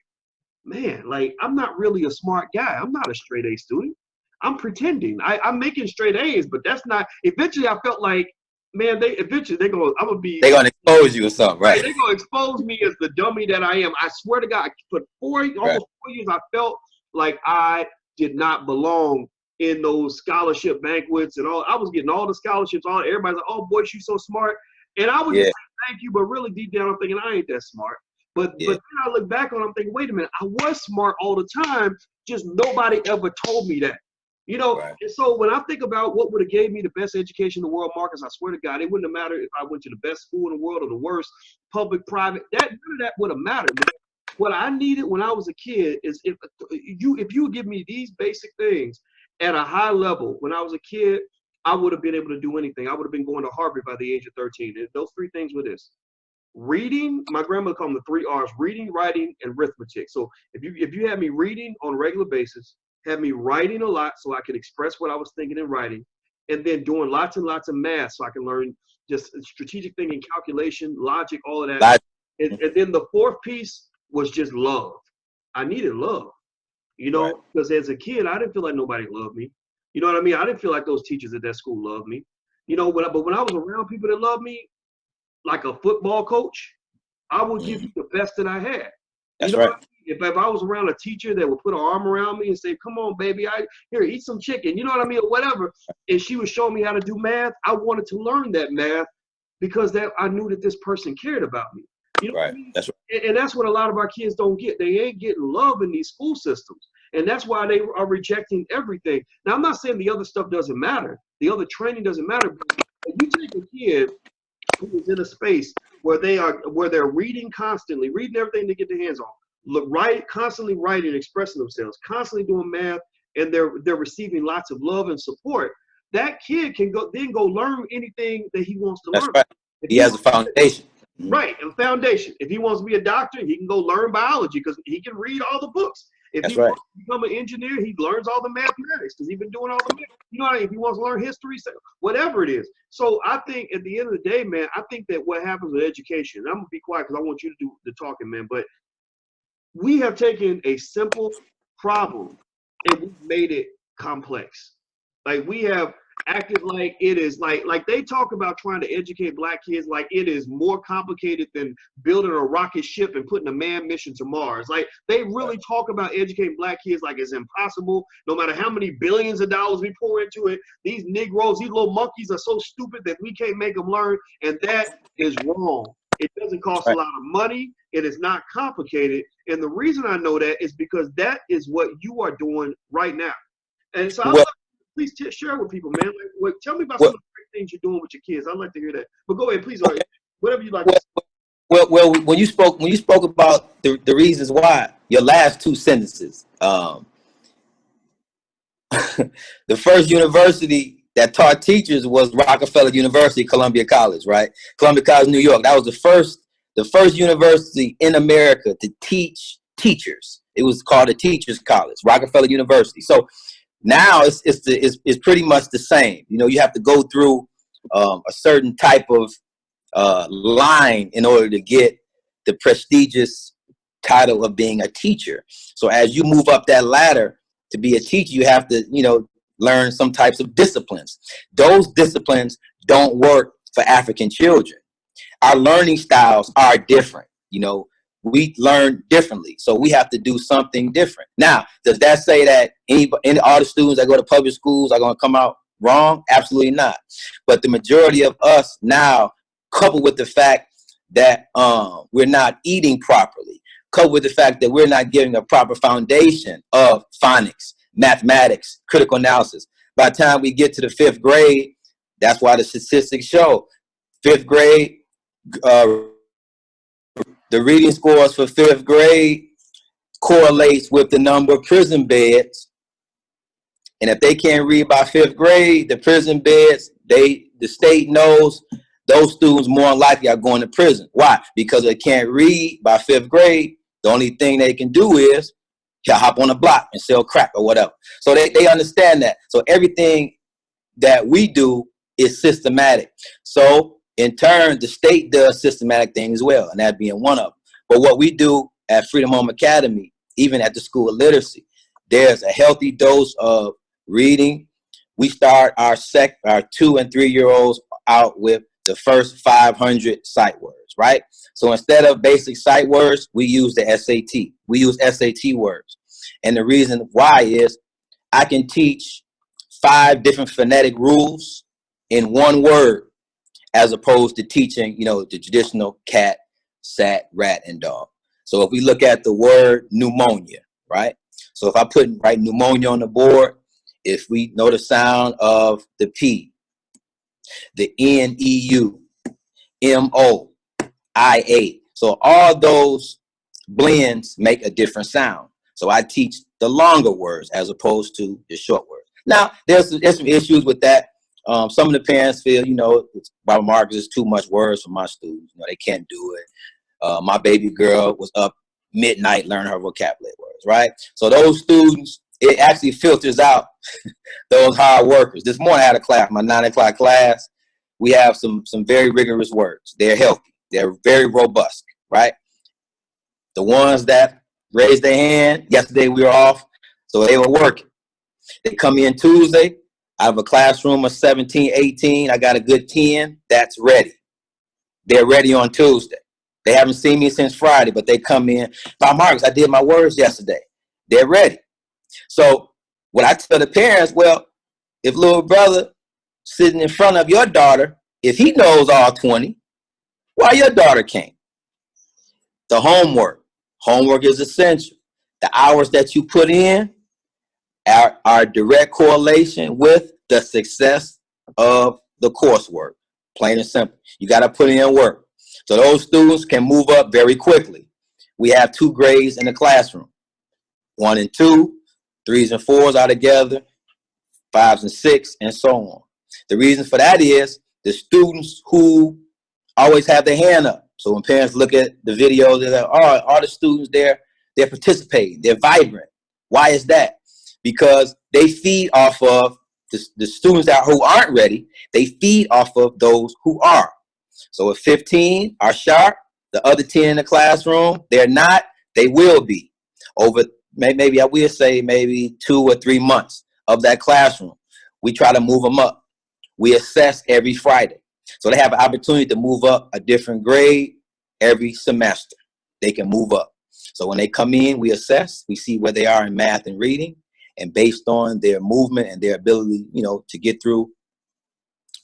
man, like I'm not really a smart guy. I'm not a straight A student. I'm pretending. I'm making straight A's, but that's not. Eventually, I felt like, man, they're gonna. I'm gonna be. They're gonna expose you or something, Right, right? they're gonna expose me as the dummy that I am. I swear to God, for almost 4 years, I felt like I did not belong in those scholarship banquets and all. I was getting all the scholarships. Everybody's like, "Oh, Boyce, you so smart," and I would just Yeah. say thank you, but really deep down, I'm thinking I ain't that smart. But Yeah. then I look back on it, I'm thinking, wait a minute, I was smart all the time, just nobody ever told me that. You know, Right. and so when I think about what would have gave me the best education in the world, Marcus, I swear to God, it wouldn't have mattered if I went to the best school in the world or the worst, public, private. None of that would have mattered. Man. What I needed when I was a kid is if you would give me these basic things at a high level when I was a kid, I would have been able to do anything. I would have been going to Harvard by the age of 13. And those 3 things were this: reading. My grandmother called them the 3 R's: reading, writing, and arithmetic. So if you had me reading on a regular basis, had me writing a lot so I could express what I was thinking in writing, and then doing lots and lots of math so I can learn just strategic thinking, calculation, logic, all of that. And then the 4th piece was just love. I needed love, you Right. know, because as a kid, I didn't feel like nobody loved me. You know what I mean? I didn't feel like those teachers at that school loved me. You know, but when I was around people that loved me, like a football coach, I would give you the best that I had. You That's know right. what I mean? If I was around a teacher that would put her arm around me and say, "Come on, baby, here, eat some chicken," you know what I mean, or whatever, and she was showing me how to do math, I wanted to learn that math because that I knew that this person cared about me. You know what I Right. mean? That's right. And that's what a lot of our kids don't get. They ain't getting love in these school systems. And that's why they are rejecting everything. Now, I'm not saying the other stuff doesn't matter. The other training doesn't matter. But if you take a kid who is in a space where they're reading constantly, reading everything they get their hands on, constantly writing, expressing themselves, constantly doing math, and they're receiving lots of love and support, that kid can go learn anything that he wants to That's learn. right. If He he has a wants foundation. Right, a foundation. If he wants to be a doctor, he can go learn biology because he can read all the books. If he That's right. wants to become an engineer, he learns all the mathematics because he's been doing all the math. You know what I mean? If he wants to learn history, whatever it is. So I think at the end of the day, man, I think that what happens with education, and I'm gonna be quiet because I want you to do the talking, man, but we have taken a simple problem and we've made it complex. Like we have acted like it is like they talk about trying to educate Black kids like it is more complicated than building a rocket ship and putting a manned mission to Mars. Like they really talk about educating Black kids like it's impossible, no matter how many billions of dollars we pour into it. These Negroes, these little monkeys are so stupid that we can't make them learn, and that is wrong. It doesn't cost a lot of money. It is not complicated. And the reason I know that is because that is what you are doing right now. And so Well, please share with people, man. Tell me about well, some of the great things you're doing with your kids. I'd like to hear that. But go ahead, please. Whatever you like to well, say. well, when you spoke about the reasons why, your last 2 sentences, the first university that taught teachers was Rockefeller University, Columbia College, right? Columbia College, New York. That was the first university in America to teach teachers. It was called a teachers college, Rockefeller University. So now it's pretty much the same. You know, you have to go through a certain type of line in order to get the prestigious title of being a teacher. So as you move up that ladder to be a teacher, you have to, learn some types of disciplines. Those disciplines don't work for African children. Our learning styles are different. We learn differently. So we have to do something different. Now, does that say that all the students that go to public schools are going to come out wrong? Absolutely not. But the majority of us now, coupled with the fact that we're not eating properly, coupled with the fact that we're not giving a proper foundation of phonics, mathematics, critical analysis. By the time we get to the 5th grade, that's why the statistics show 5th grade, the reading scores for 5th grade correlates with the number of prison beds. And if they can't read by 5th grade, the prison beds, the state knows those students more likely are going to prison. Why? Because they can't read by 5th grade. The only thing they can do is hop on the block and sell crack or whatever. So they understand that. So everything that we do is systematic. So in turn, the state does systematic things as well, and that being one of them. But what we do at Freedom Home Academy, even at the School of Literacy, there's a healthy dose of reading. We start our 2 and 3 year olds out with the first 500 sight words, right? So instead of basic sight words, we use the SAT. We use SAT words. And the reason why is I can teach 5 different phonetic rules in one word, as opposed to teaching, the traditional cat, sat, rat, and dog. So if we look at the word pneumonia, right? So if I write pneumonia on the board, if we know the sound of the P, the N-E-U, M-O-I-A. So all those blends make a different sound. So I teach the longer words as opposed to the short words. Now, there's some issues with that. Some of the parents feel, Barbara Marcus is too much words for my students. They can't do it. My baby girl was up midnight learning her vocabulary words, right? So those students, it actually filters out those hard workers. This morning I had a class, my 9 o'clock class. We have some very rigorous words. They're healthy. They're very robust, right? The ones that raised their hand, yesterday we were off, so they were working. They come in Tuesday. I have a classroom of 17, 18. I got a good 10. That's ready. They're ready on Tuesday. They haven't seen me since Friday, but they come in. Bob Marcus, I did my words yesterday. They're ready. So what I tell the parents, well, if little brother sitting in front of your daughter, if he knows all 20, why your daughter can't? The homework. Homework is essential. The hours that you put in are direct correlation with the success of the coursework. Plain and simple. You got to put in work. So those students can move up very quickly. We have 2 grades in the classroom. 1 and 2, 3s and 4s are together, 5s and 6, and so on. The reason for that is the students who always have their hand up. So when parents look at the video, they're like, oh, all the students there, they're participating, they're vibrant. Why is that? Because they feed off of the students who aren't ready. They feed off of those who are. So if 15 are sharp, the other 10 in the classroom, they're not, they will be. Over maybe I will say maybe 2 or 3 months of that classroom, we try to move them up. We assess every Friday. So they have an opportunity to move up a different grade every semester. They can move up. So when they come in, we assess, we see where they are in math and reading, and based on their movement and their ability, to get through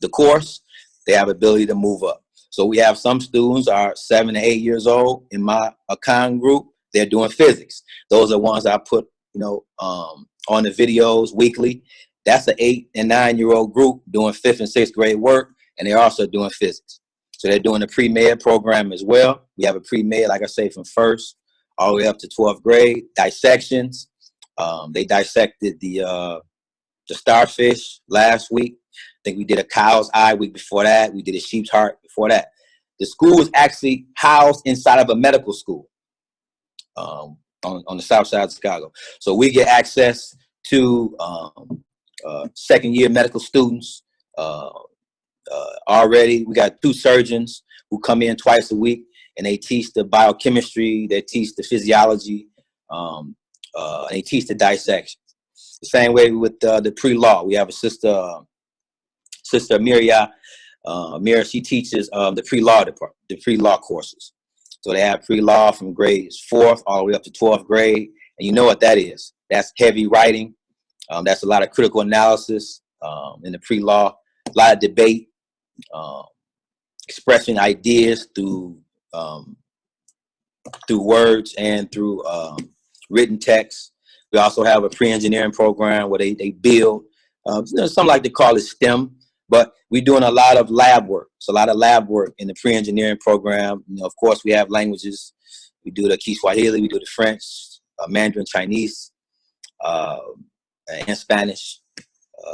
the course, they have ability to move up. So we have some students are 7 to 8 years old. In my econ group, they're doing physics. Those are ones I put, on the videos weekly. That's an 8 and 9 year old group doing 5th and 6th grade work, and they're also doing physics. So they're doing a pre-med program as well. We have a pre-med, like I say, from 1st all the way up to 12th grade. Dissections. They dissected the starfish last week. I think we did a cow's eye week before that. We did a sheep's heart before that. The school is actually housed inside of a medical school on the south side of Chicago. So we get access to second-year medical students. Already, we got 2 surgeons who come in twice a week, and they teach the biochemistry, they teach the physiology, and they teach the dissection. The same way with the pre-law. We have a sister Miria. Mira, she teaches the pre-law department, the pre-law courses. So they have pre-law from grades 4th all the way up to 12th grade, and you know what that is. That's heavy writing. That's a lot of critical analysis in the pre-law, a lot of debate, expressing ideas through words and through written text. We also have a pre-engineering program where they build, some like to call it STEM, but we're doing a lot of lab work. It's a lot of lab work in the pre-engineering program. Of course, we have languages. We do the Kiswahili, we do the French, Mandarin Chinese, and Spanish,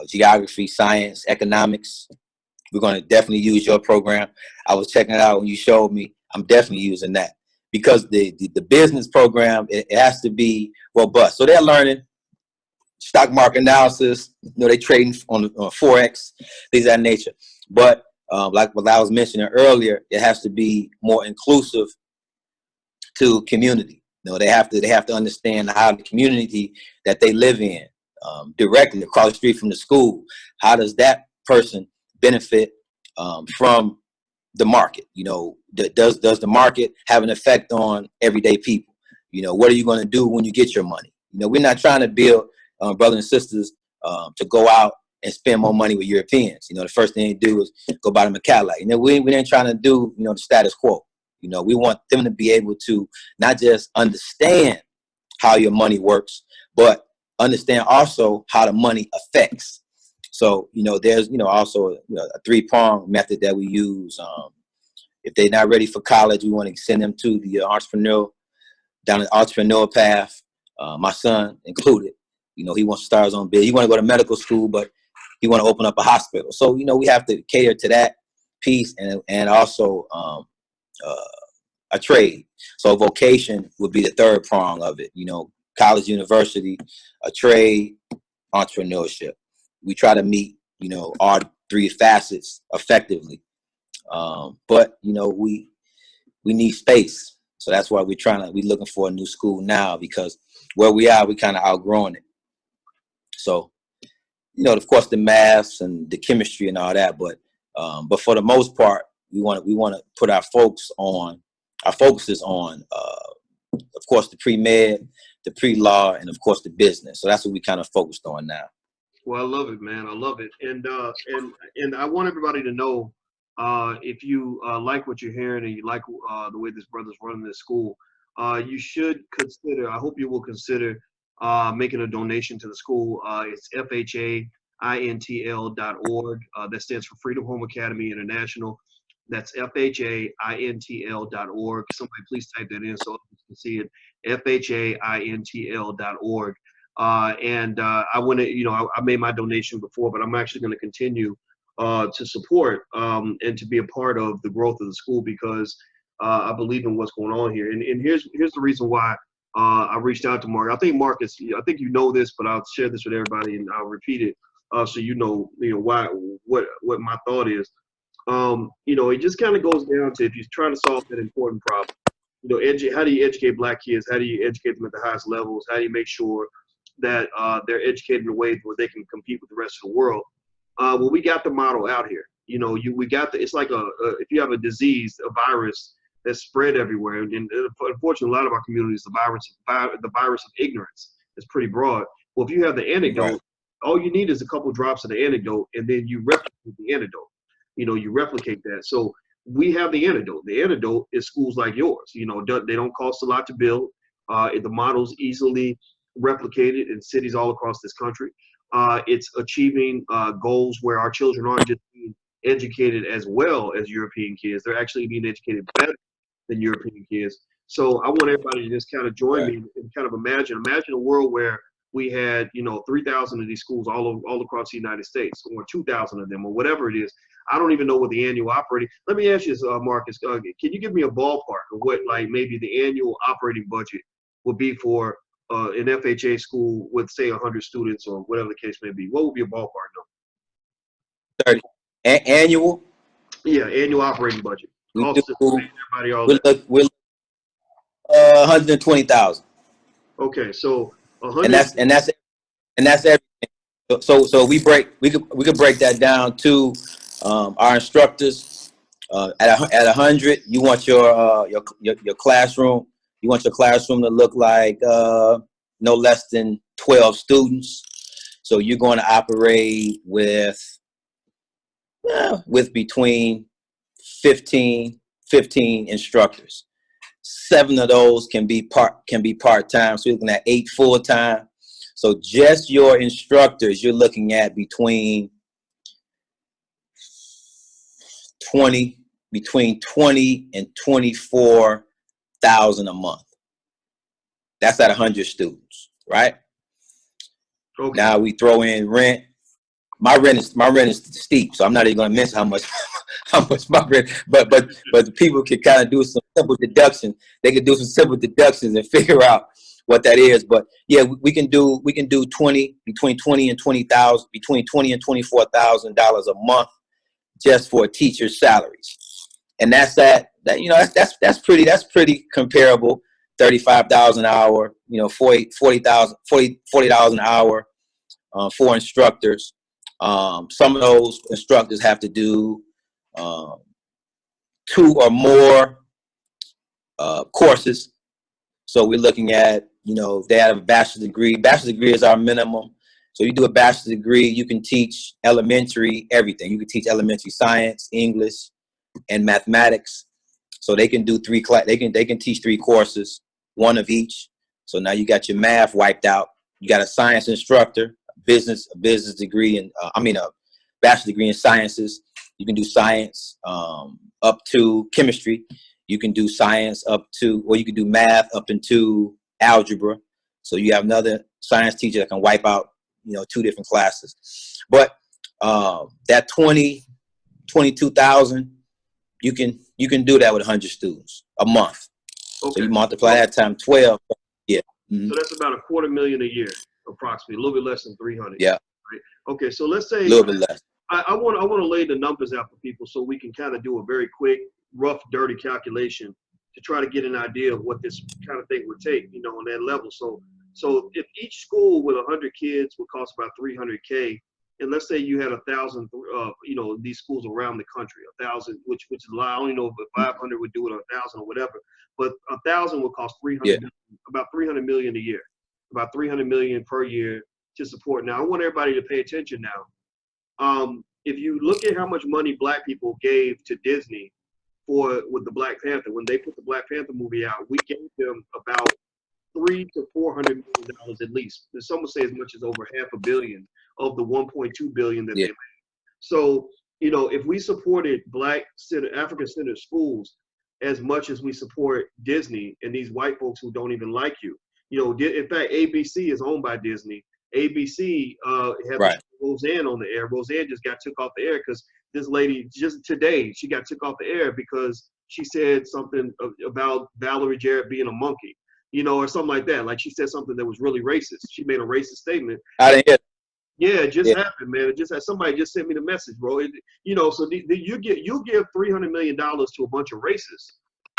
geography, science, economics. We're going to definitely use your program. I was checking it out when you showed me. I'm definitely using that because the business program, it has to be robust. So they're learning stock market analysis. You know, they trading on Forex, things of that nature. But like what I was mentioning earlier, it has to be more inclusive to community. You know, they have to understand how the community that they live in, directly across the street from the school, how does that person benefit from the market? You know, does the market have an effect on everyday people? You know, what are you going to do when you get your money? You know, we're not trying to build brothers and sisters to go out and spend more money with Europeans. You know, the first thing they do is go buy them a Cadillac. You know, we ain't trying to do, you know, the status quo. You know, we want them to be able to not just understand how your money works, but understand also how the money affects. So, you know, there's, you know, also, you know, a three-prong method that we use. If they're not ready for college, we want to send them to the down the entrepreneurial path. My son included, you know, he wants to start his own business. He want to go to medical school, but he want to open up a hospital. So, you know, we have to cater to that piece and also a trade. So vocation would be the third prong of it. You know, college, university, a trade, entrepreneurship. We try to meet, you know, all three facets effectively. But, you know, we need space. So that's why we're looking for a new school now, because where we are, we kind of outgrowing it. So, you know, of course, the maths and the chemistry and all that, but for the most part, we want to put our focuses on, of course, the pre-med, the pre-law, and of course the business. So that's what we kind of focused on now. Well, I love it, man. I love it. And I want everybody to know, if you like what you're hearing and you like the way this brother's running this school, you should consider, I hope you will consider making a donation to the school. It's FHAINTL.org. That stands for Freedom Home Academy International. That's FHAINTL.org. Somebody please type that in so you can see it. FHAINTL.org. I want to, you know, I made my donation before, but I'm actually going to continue to support and to be a part of the growth of the school, because I believe in what's going on here. And here's the reason why I reached out to Mark. I think Marcus, I think you know this, but I'll share this with everybody and I'll repeat it so you know why, what my thought is. You know, it just kind of goes down to, if you're trying to solve that important problem, you know, how do you educate black kids? How do you educate them at the highest levels? How do you make sure that they're educated in a way where they can compete with the rest of the world? Well, we got the model out here. You know, we got it's like if you have a disease, a virus that's spread everywhere, and unfortunately, a lot of our communities, the virus of ignorance is pretty broad. Well, if you have the antidote, right, all you need is a couple drops of the antidote, and then you replicate the antidote. You know, you replicate that. So we have the antidote. The antidote is schools like yours. You know, they don't cost a lot to build. The model's easily replicated in cities all across this country. It's achieving goals where our children aren't just being educated as well as European kids. They're actually being educated better than European kids. So I want everybody to just kind of join me and kind of imagine a world where we had, you know, 3,000 of these schools all across the United States, or 2,000 of them, or whatever it is. I don't even know what the annual operating. Let me ask you this, Marcus. Can you give me a ballpark of what, like, maybe the annual operating budget would be for an FHA school with, say, 100 students or whatever the case may be? What would be a ballpark number? 30 annual. Yeah, annual operating budget. We All do. Everybody, all that. We're 120,000. Okay, so 100. And that's everything. So we could break that down to our instructors. At 100, you want your classroom. You want your classroom to look like no less than 12 students. So you're going to operate with between 15 instructors. 7 of those can be part-time. So you're looking at 8 full-time. So just your instructors, you're looking at between 20 and 24,000 a month. That's at 100 students, right? Okay. Now we throw in rent. My rent is steep, so I'm not even going to mention how much my rent. But the people can kind of do some simple deductions. They can do some simple deductions and figure out what that is. But yeah, we can do between 20 and $24,000 a month just for a teacher's salaries, and that's pretty comparable. $35,000 an hour, $40 an hour for instructors. Some of those instructors have to do 2 or more courses. So we're looking at, they have a bachelor's degree. Bachelor's degree is our minimum. So you do a bachelor's degree, you can teach elementary everything. You can teach elementary science, English, and mathematics. So they can do they can teach 3 courses, 1 of each. So now you got your math wiped out. You got a science instructor, a business degree, and a bachelor's degree in sciences. You can do science up to chemistry. You can do science or you can do math up into algebra. So you have another science teacher that can wipe out, 2 different classes. But that 22,000, you can do that with 100 students a month. Okay. So you multiply that times 12. Yeah. Mm-hmm. So that's about $250,000 a year, approximately, a little bit less than 300. Yeah. Right? Okay. So let's say a little bit less. I want to lay the numbers out for people so we can kind of do a very quick, rough, dirty calculation to try to get an idea of what this kind of thing would take, on that level. So if each school with 100 kids would cost about $300K, and let's say you had 1,000, these schools around the country, 1,000, which is a lot. I don't even know if 500 would do it, or 1,000 or whatever, but 1,000 would cost about $300 million a year, about $300 million per year to support. Now I want everybody to pay attention now. If you look at how much money Black people gave to Disney with the Black Panther, when they put the Black Panther movie out, we gave them about $300 to $400 million at least. Some would say as much as over $500 million of the $1.2 billion that they made. So, if we supported African-centered schools as much as we support Disney and these white folks who don't even like you, in fact, ABC is owned by Disney. ABC had Roseanne on the air. Roseanne just got took off the air because this lady just today, she got took off the air because she said something about Valerie Jarrett being a monkey, or something like that. Like she said something that was really racist. She made a racist statement. I didn't hear. Yeah, it just happened, man. It just had somebody just sent me the message, bro. So you'll give $300 million to a bunch of racists,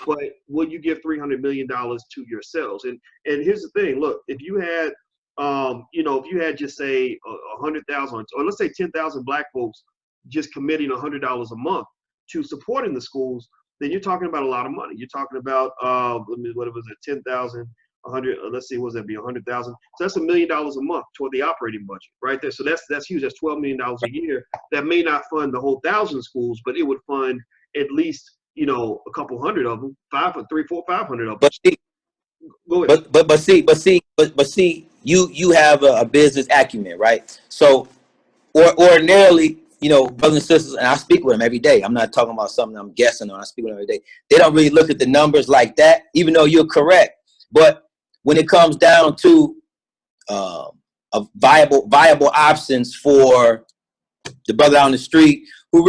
but will you give $300 million to yourselves? And here's the thing. Look, if you had if you had just say 100,000, or let's say 10,000 Black folks just committing $100 a month to supporting the schools, then you're talking about a lot of money. You're talking about what was it, 10,000, 100? Let's see, what does that be, 100,000? So that's $1 million a month toward the operating budget, right there. So that's huge. That's $12 million a year. That may not fund the whole 1,000 schools, but it would fund at least a couple hundred of them, 500 of them. But see, you have a business acumen, right? So, ordinarily, brothers and sisters, and I speak with them every day. I'm not talking about something I'm guessing on. I speak with them every day. They don't really look at the numbers like that, even though you're correct. But when it comes down to a viable options for the brother on the street who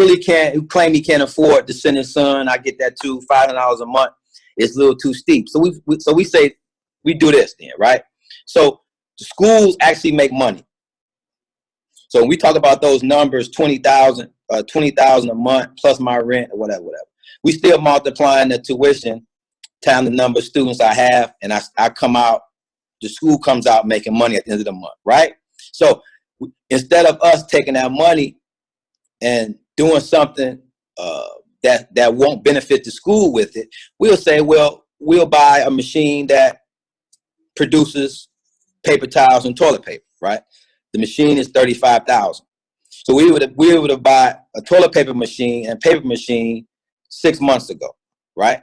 claim he can't afford to send his son, I get that too, $500 a month, it's a little too steep. So we say we do this then, right? So the schools actually make money. So when we talk about those numbers, 20,000 a month plus my rent or whatever, we still multiplying the tuition times the number of students I have, and I come out, the school comes out making money at the end of the month, right? So instead of us taking that money and doing something that won't benefit the school with it, we'll say, well, we'll buy a machine that produces paper towels and toilet paper, right? The machine is $35,000. So we would have bought a toilet paper machine and paper machine 6 months ago, right?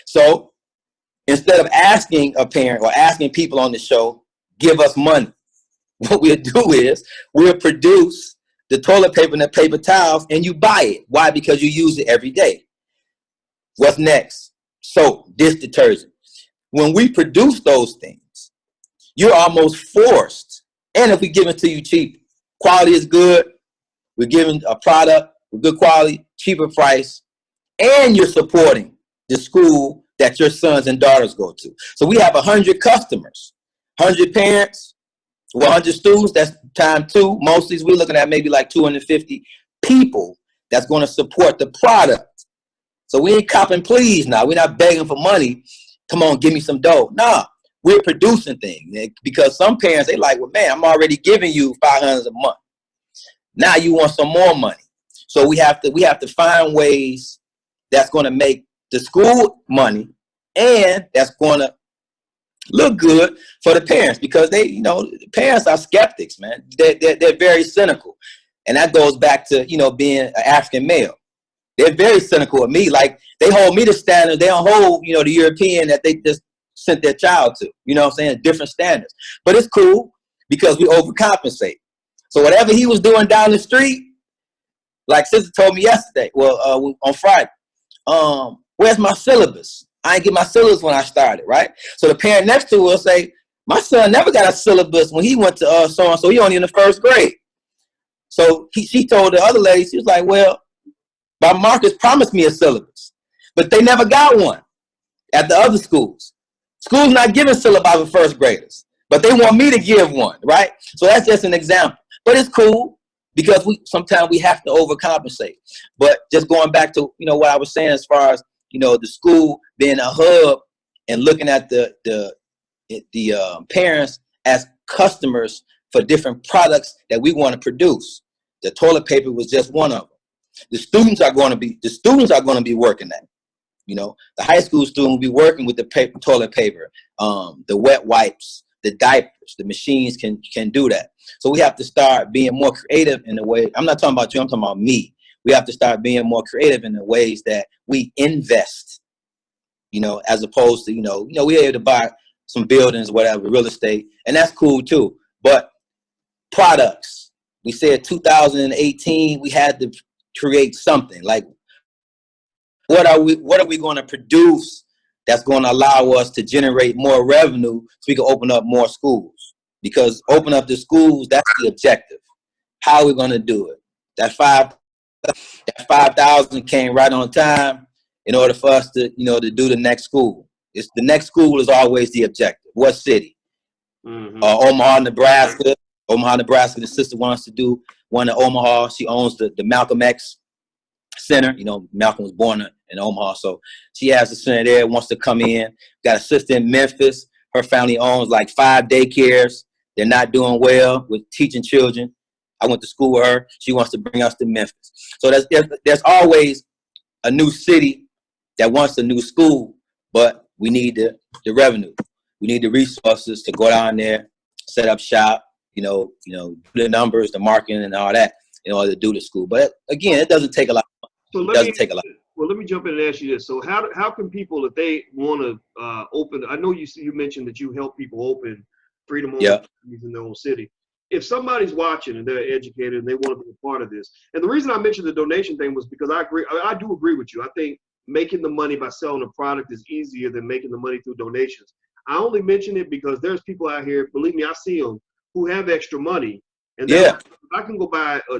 So instead of asking a parent or asking people on the show, give us money, what we'll do is we'll produce the toilet paper and the paper towels and you buy it. Why? Because you use it every day. What's next? Soap, dish detergent. When we produce those things, you're almost forced. And if we give it to you cheap, quality is good. We're giving a product with good quality, cheaper price, and you're supporting the school that your sons and daughters go to. So we have 100 customers, 100 parents, 100 students. That's time two. Mostly we're looking at maybe like 250 people that's going to support the product. So we ain't copping please now. We're not begging for money. Come on, give me some dough. Nah, we're producing things, because some parents, they like, well, man, I'm already giving you $500 a month. Now you want some more money. So we have to find ways that's going to make the school money, and that's going to look good for the parents, because they, the parents are skeptics, man. They're very cynical. And that goes back to, being an African male. They're very cynical of me. Like, they hold me to standards. They don't hold, the European that they just sent their child to. You know what I'm saying? Different standards. But it's cool because we overcompensate. So whatever he was doing down the street, like sister told me yesterday, on Friday, where's my syllabus? I ain't get my syllabus when I started, right? So the parent next to her will say, my son never got a syllabus when he went to so-and-so. He only in the first grade. So she told the other lady, she was like, well, my Marcus promised me a syllabus, but they never got one at the other schools. Schools not giving syllabi for first graders, but they want me to give one, right? So that's just an example. But it's cool because sometimes we have to overcompensate. But just going back to, what I was saying as far as, the school being a hub and looking at the parents as customers for different products that we want to produce. The toilet paper was just one of them. The students are going to be working that. The high school student will be working with the toilet paper, the wet wipes, the diapers. The machines can do that. So we have to start being more creative in the way. I'm not talking about you. I'm talking about me. We have to start being more creative in the ways that we invest. As opposed to we're able to buy some buildings, whatever, real estate, and that's cool too. But products, we said 2018, we had to create something. Like, what are we going to produce that's going to allow us to generate more revenue so we can open up more schools? Because open up the schools, that's the objective. How are we going to do it? That 5,000 came right on time in order for us to to do the next school. It's the next school is always the objective. What city? Mm-hmm. Omaha, Nebraska. Omaha, Nebraska. The sister wants to do one in Omaha. She owns the Malcolm X Center. Malcolm was born in Omaha, so she has a center there. Wants to come in. Got a sister in Memphis. Her family owns like 5 daycares. They're not doing well with teaching children. I went to school with her. She wants to bring us to Memphis. So there's always a new city that wants a new school, but we need the revenue. We need the resources to go down there, set up shop, do the numbers, the marketing, and all that in order to do the school. But again, it doesn't take a lot. So let me jump in and ask you this. So how can people, if they want to open, I know you mentioned that you help people open freedom homes in their own city. If somebody's watching and they're educated and they want to be a part of this, and the reason I mentioned the donation thing was because I do agree with you. I think making the money by selling a product is easier than making the money through donations. I only mention it because there's people out here, believe me, I see them, who have extra money. And if I can go buy a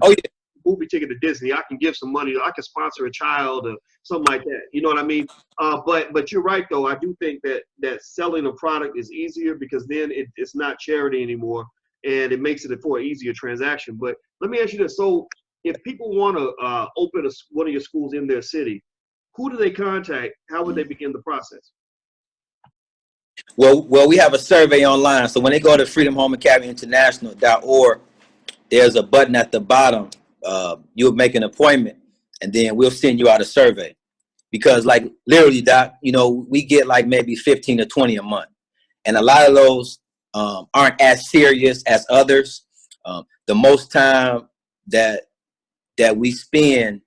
movie ticket to Disney, I can give some money. I can sponsor a child or something like that. You know what I mean? But you're right, though. I do think that selling a product is easier because then it's not charity anymore, and it makes it for an easier transaction. But let me ask you this. So if people want to open one of your schools in their city, who do they contact? How would they begin the process? Well, we have a survey online. So when they go to freedomhomeacademyinternational.org, there's a button at the bottom. You'll make an appointment, and then we'll send you out a survey. Because, like, literally, Doc, we get like maybe 15 to 20 a month, and a lot of those aren't as serious as others. The most time that we spend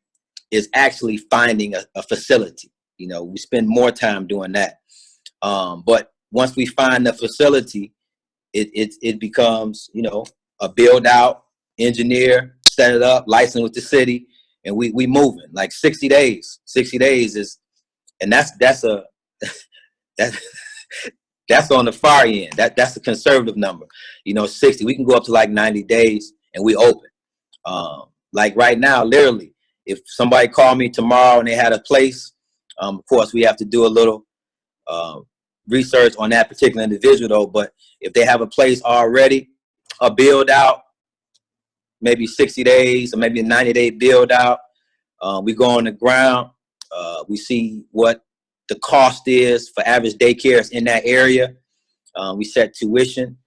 is actually finding a facility. We spend more time doing that. But once we find the facility, it becomes, a build out, engineer, set it up, license with the city, and we moving like 60 days. 60 days is, and that's That's on the far end. That's the conservative number. 60. We can go up to like 90 days and we open. Like right now, literally, if somebody called me tomorrow and they had a place, of course we have to do a little research on that particular individual though. But if they have a place already, a build out, maybe 60 days or maybe a 90-day build out, we go on the ground. We see what the cost is for average daycares in that area. We set tuition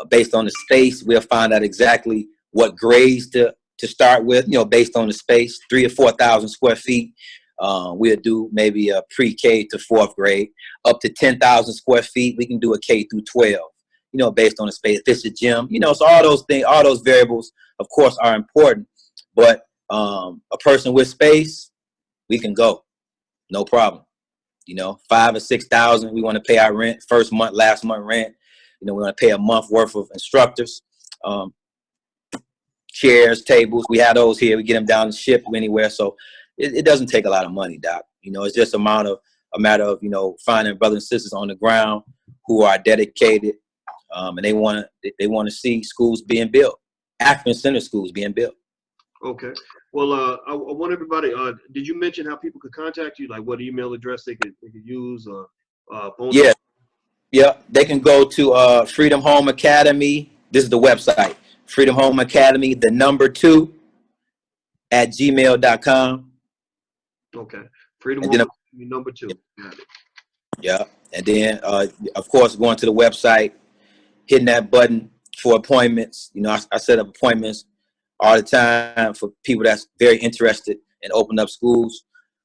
based on the space. We'll find out exactly what grades to start with, based on the space, 3,000 or 4,000 square feet. We'll do maybe a pre-K to 4th grade. Up to 10,000 square feet, we can do a K through 12, based on the space. If it's a gym, so all those things, all those variables, of course, are important. But a person with space, we can go, no problem. 5,000 or 6,000, we want to pay our rent, first month, last month rent. We want to pay a month worth of instructors, chairs, tables. We have those here. We get them down and ship anywhere. So it doesn't take a lot of money, Doc. It's just a matter of finding brothers and sisters on the ground who are dedicated, and they want to see schools being built, African Center schools being built. Okay. Well, I want everybody. Did you mention how people could contact you? Like what email address they could use? Phone Yeah. Yeah. They can go to Freedom Home Academy. This is the website. Freedom Home Academy, the number 2 at gmail.com. Okay. Freedom Home Academy, number 2. Got it. Yeah. And then, of course, going to the website, hitting that button for appointments. I set up appointments all the time for people that's very interested in opening up schools.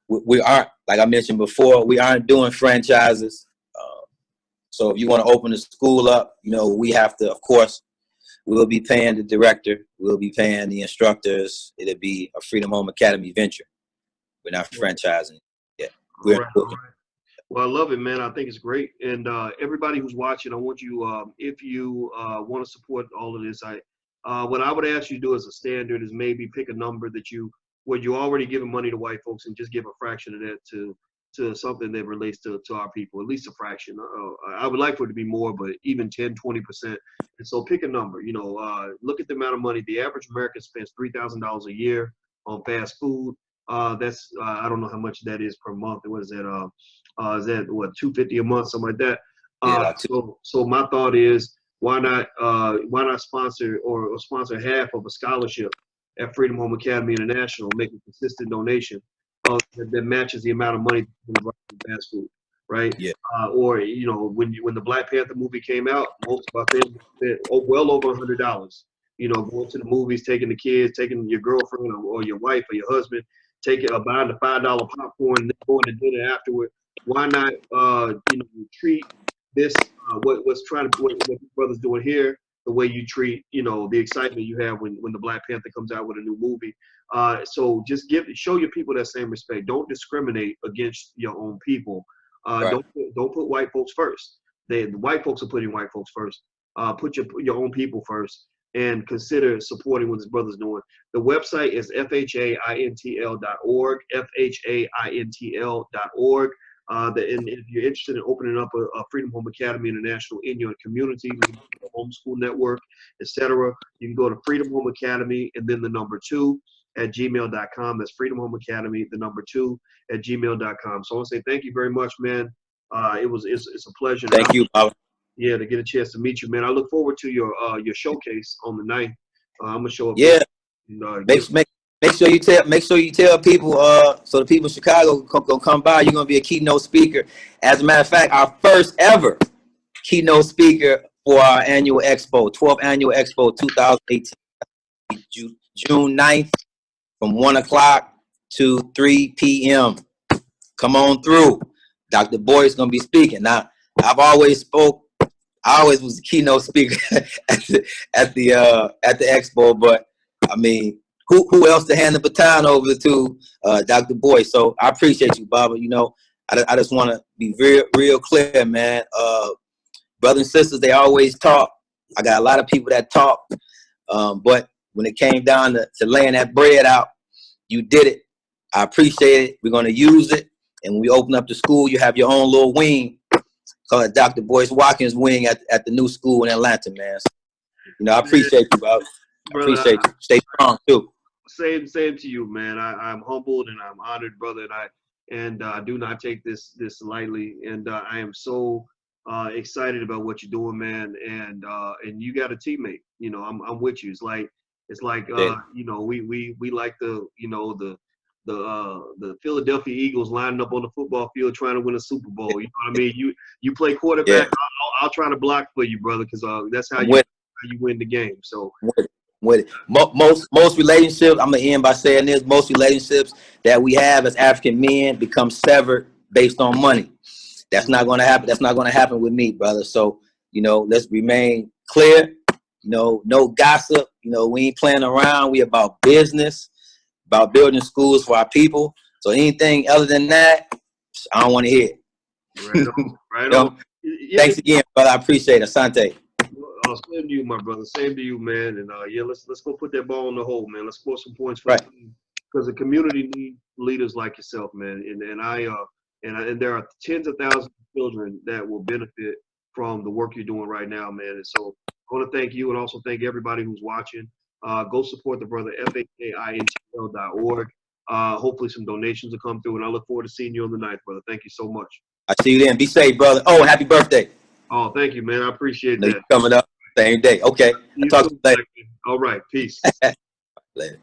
We aren't, like I mentioned before, we aren't doing franchises. So if you want to open a school up, we have to, of course, we'll be paying the director. We'll be paying the instructors. It'll be a Freedom Home Academy venture. We're not franchising. Yeah. All right. Well, I love it, man. I think it's great. And everybody who's watching, I want you, if you want to support all of this, what I would ask you to do as a standard is maybe pick a number that you already giving money to white folks and just give a fraction of that to something that relates to our people, at least a fraction. I would like for it to be more, but even 10, 20%. And so pick a number, look at the amount of money. The average American spends $3,000 a year on fast food. That's, I don't know how much that is per month. What is that? Is that what, $250 a month, something like that? So my thought is, why not sponsor or sponsor half of a scholarship at Freedom Home Academy International, make a consistent donation that matches the amount of money from fast food, right? Yeah. Or when the Black Panther movie came out, most of our families spent well over $100. Going to the movies, taking the kids, taking your girlfriend or your wife or your husband, buying the $5 popcorn, and then going to dinner afterward. Why not treat this what these brothers doing here the way you treat the excitement you have when the Black Panther comes out with a new movie. So just show your people that same respect. Don't discriminate against your own people. Right. Don't put white folks first. The white folks are putting white folks first. Put your own people first and consider supporting what this brother's doing. The website is FHAINTL.org, FHAINTL.org. And if you're interested in opening up a Freedom Home Academy International in your community, homeschool network, etc., you can go to Freedom Home Academy and then the number 2 at gmail.com. That's Freedom Home Academy, the number 2 at gmail.com. So I want to say thank you very much, man. It's a pleasure. Thank you, Bob. Yeah, to get a chance to meet you, man. I look forward to your showcase on the 9th. I'm gonna show up. Yeah. And, Make sure you tell people so the people in Chicago gonna come by. You're gonna be a keynote speaker. As a matter of fact, our first ever keynote speaker for our annual expo, 12th annual expo 2018, June 9th, from 1 o'clock to 3 p.m. Come on through. Dr. Boyce is gonna be speaking. Now, I always was a keynote speaker at the expo, but I mean, who else to hand the baton over to Dr. Boyce? So I appreciate you, Baba. I just want to be real clear, man. Brothers and sisters, they always talk. I got a lot of people that talk, but when it came down to laying that bread out, you did it. I appreciate it. We're going to use it. And when we open up the school, you have your own little wing. call it Dr. Boyce Watkins wing at the new school in Atlanta, man. So, I appreciate you, bro. I Brother, appreciate you. Stay strong too. same to you, man. I'm humbled and I'm honored, brother, and I do not take this lightly. And I am so excited about what you're doing, man. And you got a teammate. I'm with you. It's like Yeah. we like the Philadelphia Eagles lining up on the football field trying to win a Super Bowl. You know what I mean? You play quarterback. Yeah. I'll try to block for you, brother, because that's how I'm you win the game. So. With it. Most relationships, I'm gonna end by saying this: most relationships that we have as African men become severed based on money. That's not gonna happen. That's not gonna happen with me, brother. So let's remain clear. No gossip. We ain't playing around. We about business, about building schools for our people. So anything other than that, I don't want to hear. Right on. Right on. Thanks again, brother. I appreciate it. Asante. Same to you, my brother. Same to you, man. And let's go put that ball in the hole, man. Let's score some points for Right. the team, because the community needs leaders like yourself, man. And there are tens of thousands of children that will benefit from the work you're doing right now, man. And so I want to thank you, and also thank everybody who's watching. Go support the brother, FHAINTL.org. Hopefully some donations will come through, and I look forward to seeing you on the 9th, brother. Thank you so much. I see you then. Be safe, brother. Oh, and happy birthday. Oh, thank you, man. I appreciate No, that. you're coming up same day. Okay. I'll talk to you later. All right. Peace. Later.